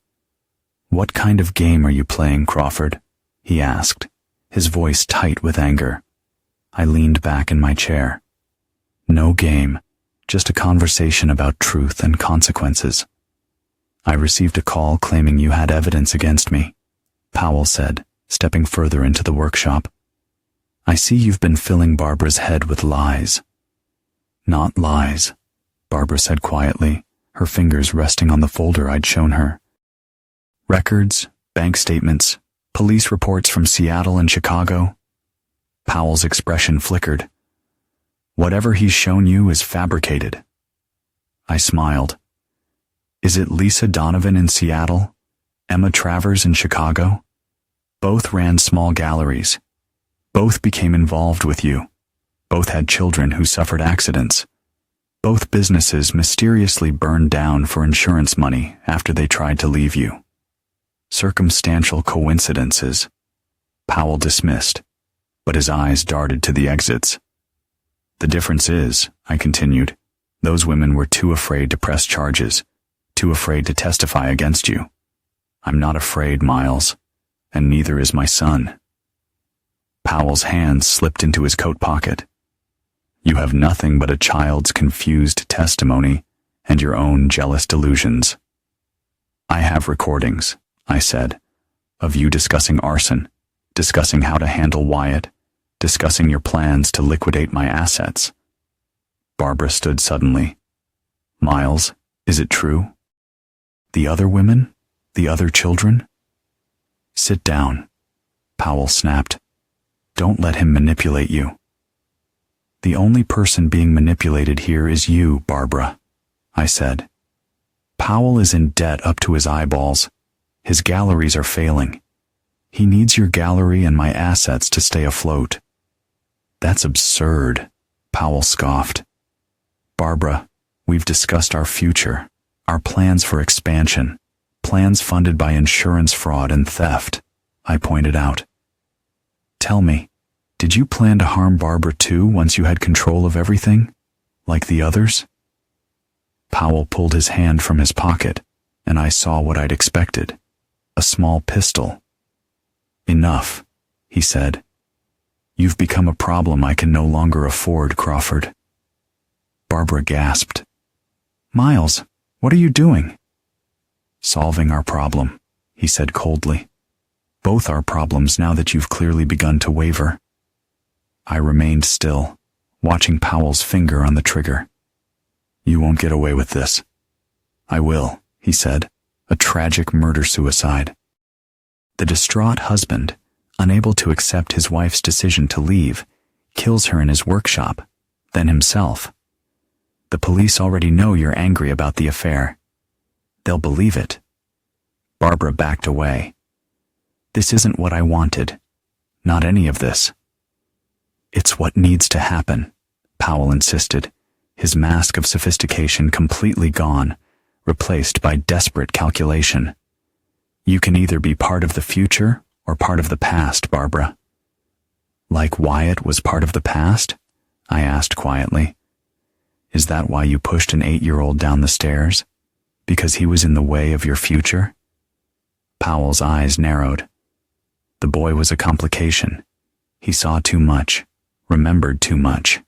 "What kind of game are you playing, Crawford?" he asked, his voice tight with anger. I leaned back in my chair. "No game, just a conversation about truth and consequences." "I received a call claiming you had evidence against me," Powell said, stepping further into the workshop. "I see you've been filling Barbara's head with lies." "Not lies," Barbara said quietly, her fingers resting on the folder I'd shown her. "Records, bank statements, police reports from Seattle and Chicago." Powell's expression flickered. "Whatever he's shown you is fabricated." I smiled. "Is it Lisa Donovan in Seattle? Emma Travers in Chicago? Both ran small galleries. Both became involved with you. Both had children who suffered accidents. Both businesses mysteriously burned down for insurance money after they tried to leave you. Circumstantial coincidences," Powell dismissed, but his eyes darted to the exits. "The difference is," I continued, "those women were too afraid to press charges, too afraid to testify against you. I'm not afraid, Miles, and neither is my son." Powell's hands slipped into his coat pocket. "You have nothing but a child's confused testimony and your own jealous delusions." "I have recordings," I said, "of you discussing arson, discussing how to handle Wyatt, discussing your plans to liquidate my assets." Barbara stood suddenly. "Miles, is it true? The other women? The other children?" "Sit down," Powell snapped. "Don't let him manipulate you." "The only person being manipulated here is you, Barbara," I said. "Powell is in debt up to his eyeballs. His galleries are failing. He needs your gallery and my assets to stay afloat." "That's absurd," Powell scoffed. "Barbara, we've discussed our future, our plans for expansion, plans funded by insurance fraud and theft," I pointed out. "Tell me, did you plan to harm Barbara too once you had control of everything, like the others?" Powell pulled his hand from his pocket, and I saw what I'd expected, a small pistol. "Enough," he said. "You've become a problem I can no longer afford, Crawford." Barbara gasped. "Miles, what are you doing?" "Solving our problem," he said coldly. "Both our problems now that you've clearly begun to waver." I remained still, watching Powell's finger on the trigger. "You won't get away with this." "I will," he said, "a tragic murder-suicide." The distraught husband, unable to accept his wife's decision to leave, kills her in his workshop, then himself. The police already know you're angry about the affair. They'll believe it. Barbara backed away. "This isn't what I wanted. Not any of this." "It's what needs to happen," Powell insisted, his mask of sophistication completely gone, replaced by desperate calculation. "You can either be part of the future or part of the past, Barbara." "Like Wyatt was part of the past?" I asked quietly. "Is that why you pushed an 8-year-old down the stairs? Because he was in the way of your future?" Powell's eyes narrowed. The boy was a complication. He saw too much, remembered too much.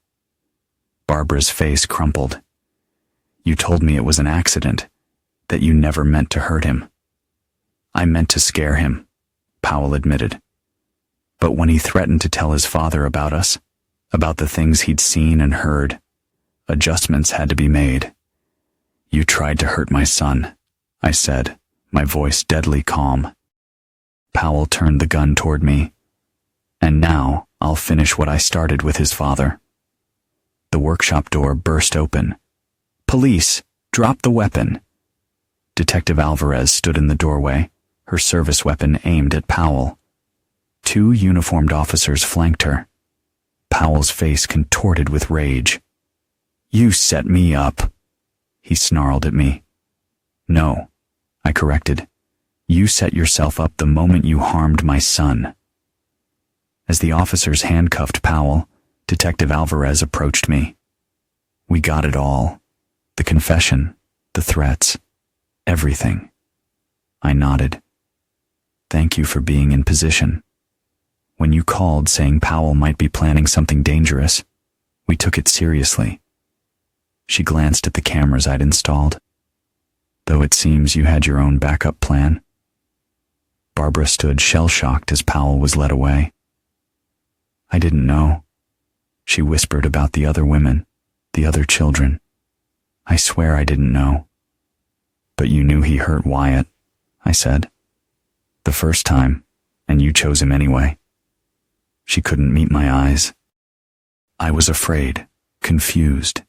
Barbara's face crumpled. "You told me it was an accident, that you never meant to hurt him." "I meant to scare him," Powell admitted. "But when he threatened to tell his father about us, about the things he'd seen and heard, adjustments had to be made." "You tried to hurt my son," I said, my voice deadly calm. Powell turned the gun toward me. "And now I'll finish what I started with his father." The workshop door burst open. "Police, drop the weapon." Detective Alvarez stood in the doorway, her service weapon aimed at Powell. 2 uniformed officers flanked her. Powell's face contorted with rage. "You set me up," he snarled at me. "No," I corrected. "You set yourself up the moment you harmed my son." As the officers handcuffed Powell, Detective Alvarez approached me. "We got it all. The confession, the threats, everything." I nodded. "Thank you for being in position. When you called saying Powell might be planning something dangerous, we took it seriously." She glanced at the cameras I'd installed. "Though it seems you had your own backup plan." Barbara stood shell-shocked as Powell was led away. "I didn't know." She whispered about the other women, the other children. "I swear I didn't know." "But you knew he hurt Wyatt," I said. "The first time, and you chose him anyway." She couldn't meet my eyes. "I was afraid, confused.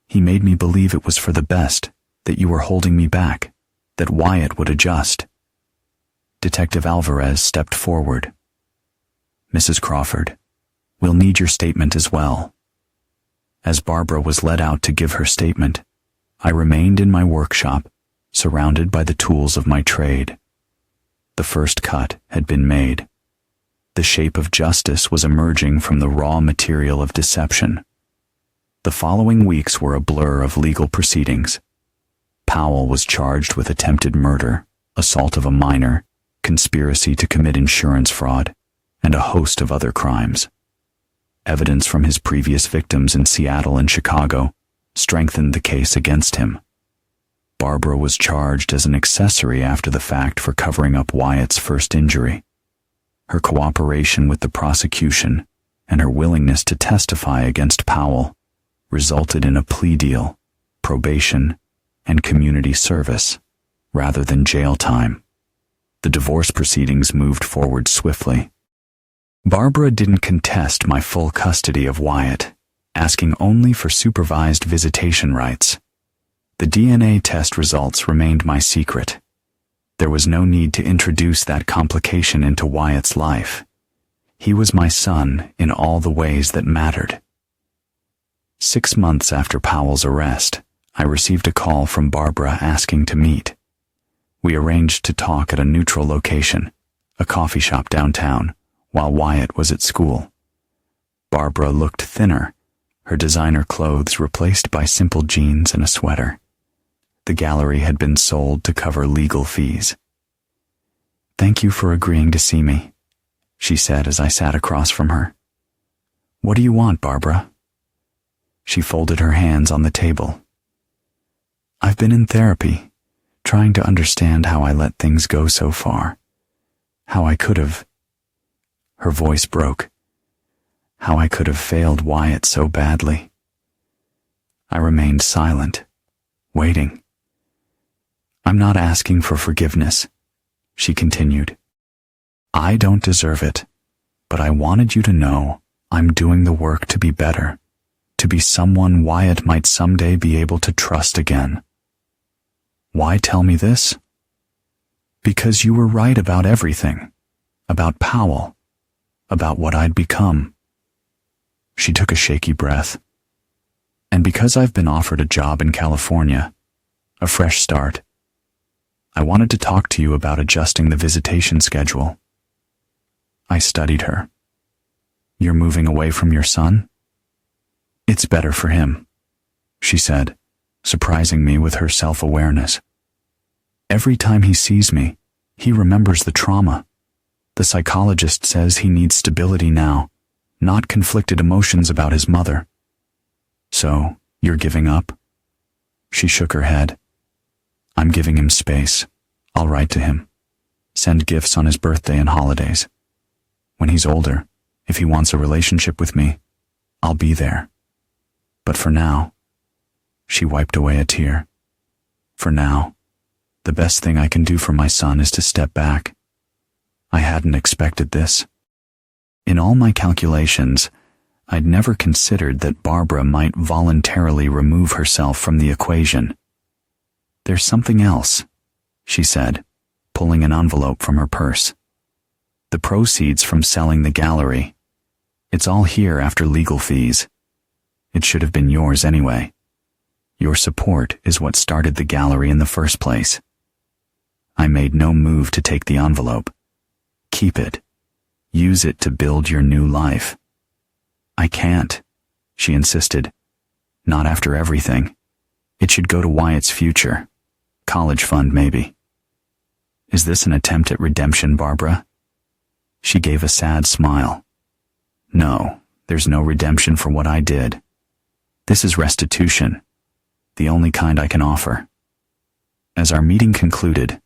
He made me believe it was for the best, that you were holding me back, that Wyatt would adjust." Detective Alvarez stepped forward. "Mrs. Crawford, we'll need your statement as well." As Barbara was led out to give her statement, I remained in my workshop, surrounded by the tools of my trade. The first cut had been made. The shape of justice was emerging from the raw material of deception. The following weeks were a blur of legal proceedings. Powell was charged with attempted murder, assault of a minor, conspiracy to commit insurance fraud, and a host of other crimes. Evidence from his previous victims in Seattle and Chicago strengthened the case against him. Barbara was charged as an accessory after the fact for covering up Wyatt's first injury. Her cooperation with the prosecution and her willingness to testify against Powell resulted in a plea deal, probation, and community service, rather than jail time. The divorce proceedings moved forward swiftly. Barbara didn't contest my full custody of Wyatt, asking only for supervised visitation rights. The DNA test results remained my secret. There was no need to introduce that complication into Wyatt's life. He was my son in all the ways that mattered. 6 months after Powell's arrest, I received a call from Barbara asking to meet. We arranged to talk at a neutral location, a coffee shop downtown, while Wyatt was at school. Barbara looked thinner, her designer clothes replaced by simple jeans and a sweater. The gallery had been sold to cover legal fees. "Thank you for agreeing to see me," she said as I sat across from her. "What do you want, Barbara?" She folded her hands on the table. "I've been in therapy, trying to understand how I let things go so far. How I could have..." Her voice broke. "How I could have failed Wyatt so badly." I remained silent, waiting. "I'm not asking for forgiveness," she continued. "I don't deserve it, but I wanted you to know I'm doing the work to be better, to be someone Wyatt might someday be able to trust again." "Why tell me this?" "Because you were right about everything, about Powell, about what I'd become." She took a shaky breath. "And because I've been offered a job in California, a fresh start, I wanted to talk to you about adjusting the visitation schedule." I studied her. "You're moving away from your son?" "It's better for him," she said, surprising me with her self-awareness. "Every time he sees me, he remembers the trauma. The psychologist says he needs stability now, not conflicted emotions about his mother." "So, you're giving up?" She shook her head. "I'm giving him space. I'll write to him. Send gifts on his birthday and holidays. When he's older, if he wants a relationship with me, I'll be there. But for now..." She wiped away a tear. "For now, the best thing I can do for my son is to step back." I hadn't expected this. In all my calculations, I'd never considered that Barbara might voluntarily remove herself from the equation. "There's something else," she said, pulling an envelope from her purse. The The proceeds from selling the gallery. It's all here after legal fees. It should have been yours anyway. Your support is what started the gallery in the first place. I made no move to take the envelope. Keep it. Use it to build your new life. I can't, she insisted. Not after everything. It should go to Wyatt's future. College fund, maybe. Is this an attempt at redemption, Barbara? She gave a sad smile. No, there's no redemption for what I did. This is restitution, the only kind I can offer. As our meeting concluded,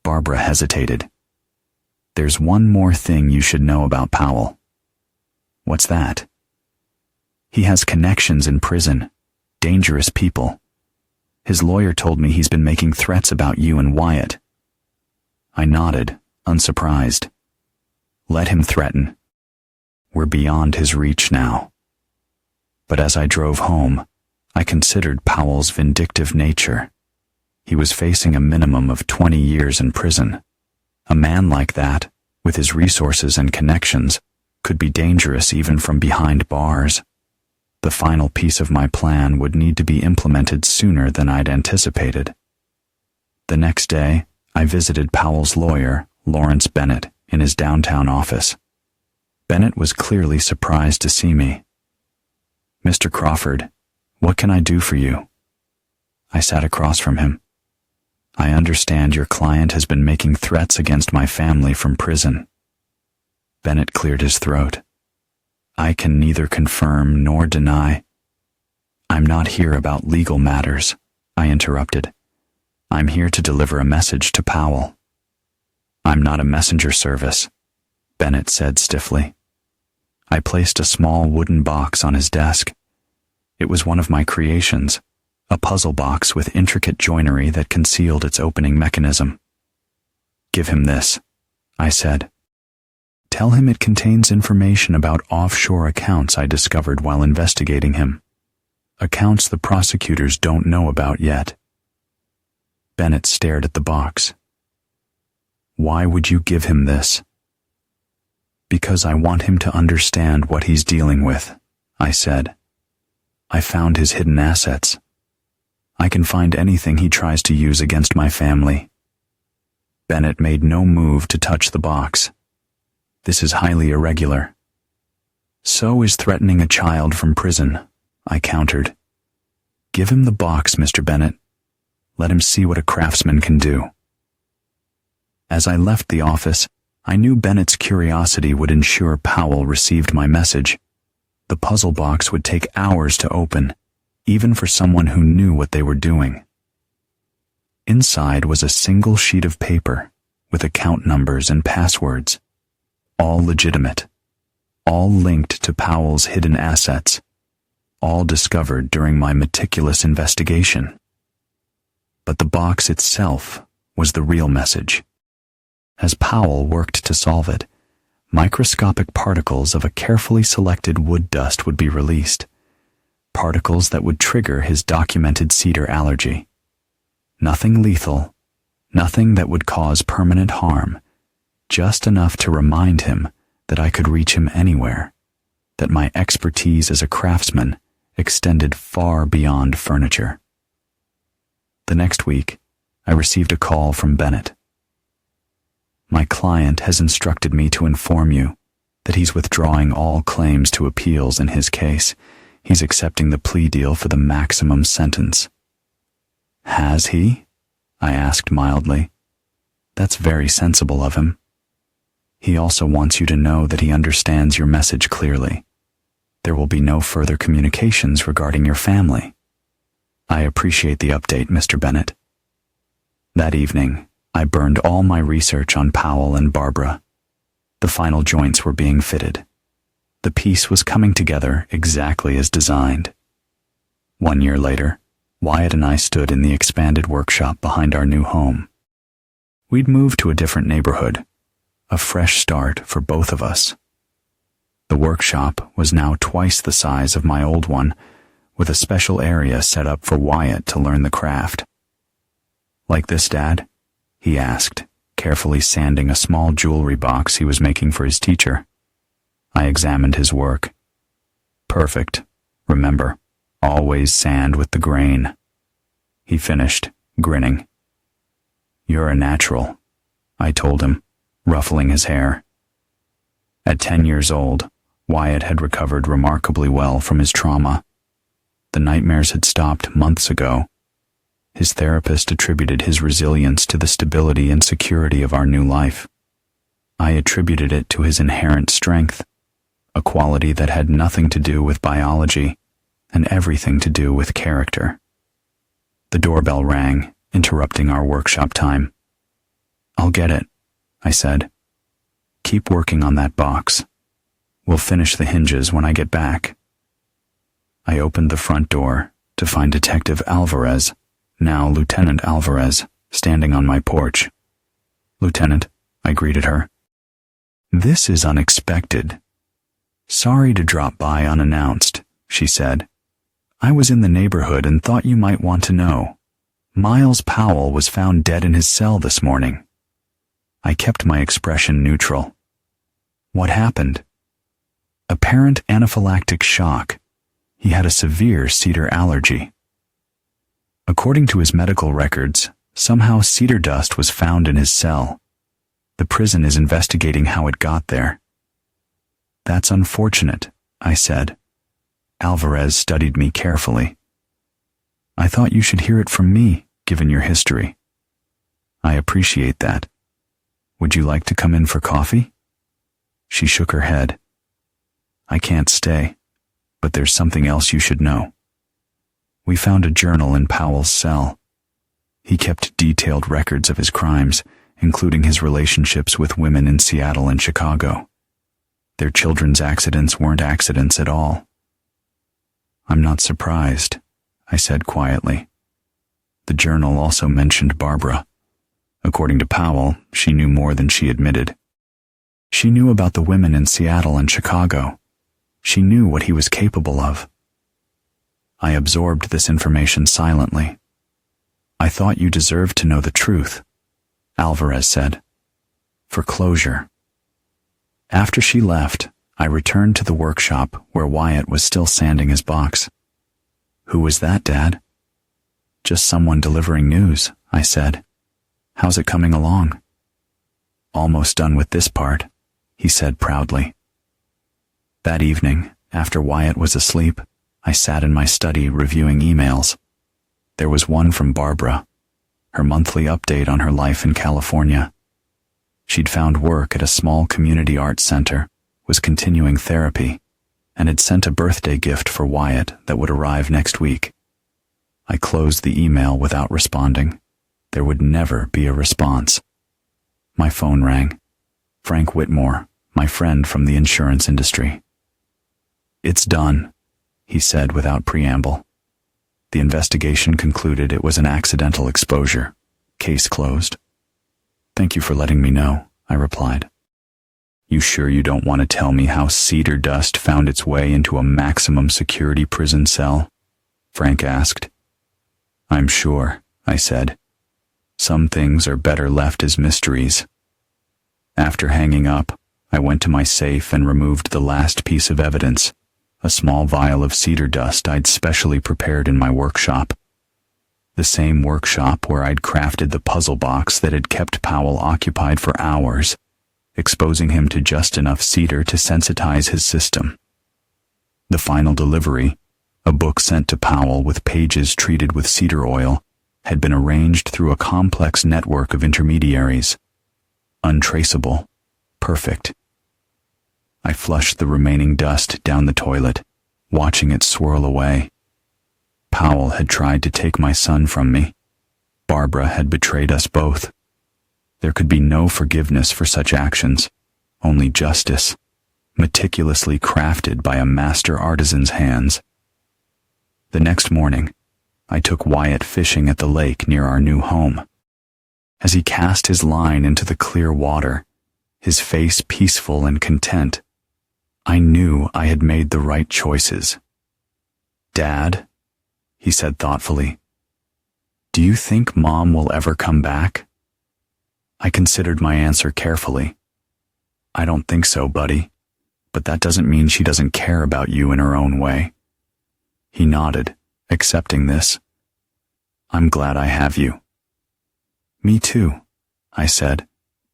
Barbara hesitated. There's one more thing you should know about Powell. What's that? He has connections in prison, dangerous people. His lawyer told me he's been making threats about you and Wyatt. I nodded, unsurprised. Let him threaten. We're beyond his reach now. But as I drove home, I considered Powell's vindictive nature. He was facing a minimum of 20 years in prison. A man like that, with his resources and connections, could be dangerous even from behind bars. The final piece of my plan would need to be implemented sooner than I'd anticipated. The next day, I visited Powell's lawyer, Lawrence Bennett, in his downtown office. Bennett was clearly surprised to see me. Mr. Crawford, what can I do for you? I sat across from him. I understand your client has been making threats against my family from prison. Bennett cleared his throat. I can neither confirm nor deny. I'm not here about legal matters, I interrupted. I'm here to deliver a message to Powell. I'm not a messenger service, Bennett said stiffly. I placed a small wooden box on his desk. It was one of my creations, a puzzle box with intricate joinery that concealed its opening mechanism. Give him this, I said. Tell him it contains information about offshore accounts I discovered while investigating him. Accounts the prosecutors don't know about yet. Bennett stared at the box. Why would you give him this? Because I want him to understand what he's dealing with, I said. I found his hidden assets. I can find anything he tries to use against my family. Bennett made no move to touch the box. This is highly irregular. So is threatening a child from prison, I countered. Give him the box, Mr. Bennett. Let him see what a craftsman can do. As I left the office, I knew Bennett's curiosity would ensure Powell received my message. The puzzle box would take hours to open, even for someone who knew what they were doing. Inside was a single sheet of paper with account numbers and passwords, all legitimate, all linked to Powell's hidden assets, all discovered during my meticulous investigation. But the box itself was the real message. As Powell worked to solve it, microscopic particles of a carefully selected wood dust would be released, particles that would trigger his documented cedar allergy. Nothing lethal, nothing that would cause permanent harm, just enough to remind him that I could reach him anywhere, that my expertise as a craftsman extended far beyond furniture. The next week, I received a call from Bennett. My client has instructed me to inform you that he's withdrawing all claims to appeals in his case. He's accepting the plea deal for the maximum sentence. Has he? I asked mildly. That's very sensible of him. He also wants you to know that he understands your message clearly. There will be no further communications regarding your family. I appreciate the update, Mr. Bennett. That evening, I burned all my research on Powell and Barbara. The final joints were being fitted. The piece was coming together exactly as designed. 1 year later, Wyatt and I stood in the expanded workshop behind our new home. We'd moved to a different neighborhood, a fresh start for both of us. The workshop was now twice the size of my old one, with a special area set up for Wyatt to learn the craft. Like this, Dad? He asked, carefully sanding a small jewelry box he was making for his teacher. I examined his work. Perfect. Remember, always sand with the grain. He finished, grinning. You're a natural, I told him, ruffling his hair. At 10 years old, Wyatt had recovered remarkably well from his trauma. The nightmares had stopped months ago. His therapist attributed his resilience to the stability and security of our new life. I attributed it to his inherent strength, a quality that had nothing to do with biology and everything to do with character. The doorbell rang, interrupting our workshop time. I'll get it, I said. Keep working on that box. We'll finish the hinges when I get back. I opened the front door to find Detective Alvarez, now Lieutenant Alvarez, standing on my porch. Lieutenant, I greeted her. This is unexpected. Sorry to drop by unannounced, she said. I was in the neighborhood and thought you might want to know. Miles Powell was found dead in his cell this morning. I kept my expression neutral. What happened? Apparent anaphylactic shock. He had a severe cedar allergy. According to his medical records, somehow cedar dust was found in his cell. The prison is investigating how it got there. That's unfortunate, I said. Alvarez studied me carefully. I thought you should hear it from me, given your history. I appreciate that. Would you like to come in for coffee? She shook her head. I can't stay, but there's something else you should know. We found a journal in Powell's cell. He kept detailed records of his crimes, including his relationships with women in Seattle and Chicago. Their children's accidents weren't accidents at all. I'm not surprised, I said quietly. The journal also mentioned Barbara. According to Powell, she knew more than she admitted. She knew about the women in Seattle and Chicago. She knew what he was capable of. I absorbed this information silently. I thought you deserved to know the truth, Alvarez said. For closure. After she left, I returned to the workshop where Wyatt was still sanding his box. Who was that, Dad? Just someone delivering news, I said. How's it coming along? Almost done with this part, he said proudly. That evening, after Wyatt was asleep, I sat in my study reviewing emails. There was one from Barbara, her monthly update on her life in California. She'd found work at a small community arts center, was continuing therapy, and had sent a birthday gift for Wyatt that would arrive next week. I closed the email without responding. There would never be a response. My phone rang. Frank Whitmore, my friend from the insurance industry. It's done, he said without preamble. The investigation concluded it was an accidental exposure. Case closed. Thank you for letting me know, I replied. You sure you don't want to tell me how cedar dust found its way into a maximum security prison cell? Frank asked. I'm sure, I said. Some things are better left as mysteries. After hanging up, I went to my safe and removed the last piece of evidence, a small vial of cedar dust I'd specially prepared in my workshop. The same workshop where I'd crafted the puzzle box that had kept Powell occupied for hours, exposing him to just enough cedar to sensitize his system. The final delivery, a book sent to Powell with pages treated with cedar oil, had been arranged through a complex network of intermediaries. Untraceable. Perfect. I flushed the remaining dust down the toilet, watching it swirl away. Powell had tried to take my son from me. Barbara had betrayed us both. There could be no forgiveness for such actions, only justice, meticulously crafted by a master artisan's hands. The next morning, I took Wyatt fishing at the lake near our new home. As he cast his line into the clear water, his face peaceful and content, I knew I had made the right choices. Dad, he said thoughtfully, do you think Mom will ever come back? I considered my answer carefully. I don't think so, buddy, but that doesn't mean she doesn't care about you in her own way. He nodded, accepting this. I'm glad I have you. Me too, I said,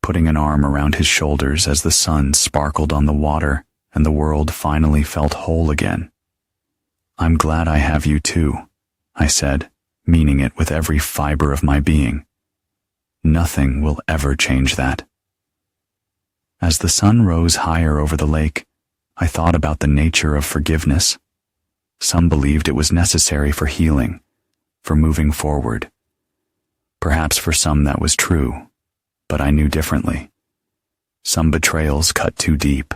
putting an arm around his shoulders as the sun sparkled on the water and the world finally felt whole again. I'm glad I have you too, I said, meaning it with every fiber of my being. Nothing will ever change that. As the sun rose higher over the lake, I thought about the nature of forgiveness. Some believed it was necessary for healing, for moving forward. Perhaps for some that was true, but I knew differently. Some betrayals cut too deep.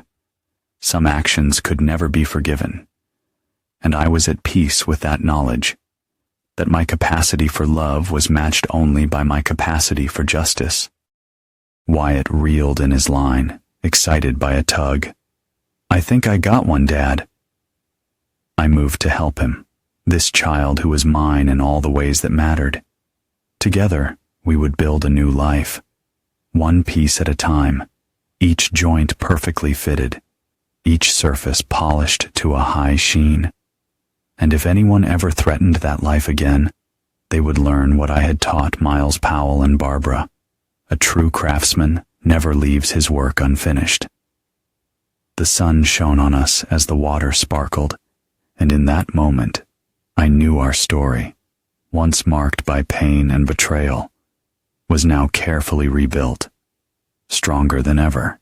Some actions could never be forgiven. And I was at peace with that knowledge, that my capacity for love was matched only by my capacity for justice. Wyatt reeled in his line, excited by a tug. I think I got one, Dad. I moved to help him, this child who was mine in all the ways that mattered. Together, we would build a new life, one piece at a time, each joint perfectly fitted, each surface polished to a high sheen. And if anyone ever threatened that life again, they would learn what I had taught Miles Powell and Barbara. A true craftsman never leaves his work unfinished. The sun shone on us as the water sparkled, and in that moment, I knew our story, once marked by pain and betrayal, was now carefully rebuilt, stronger than ever.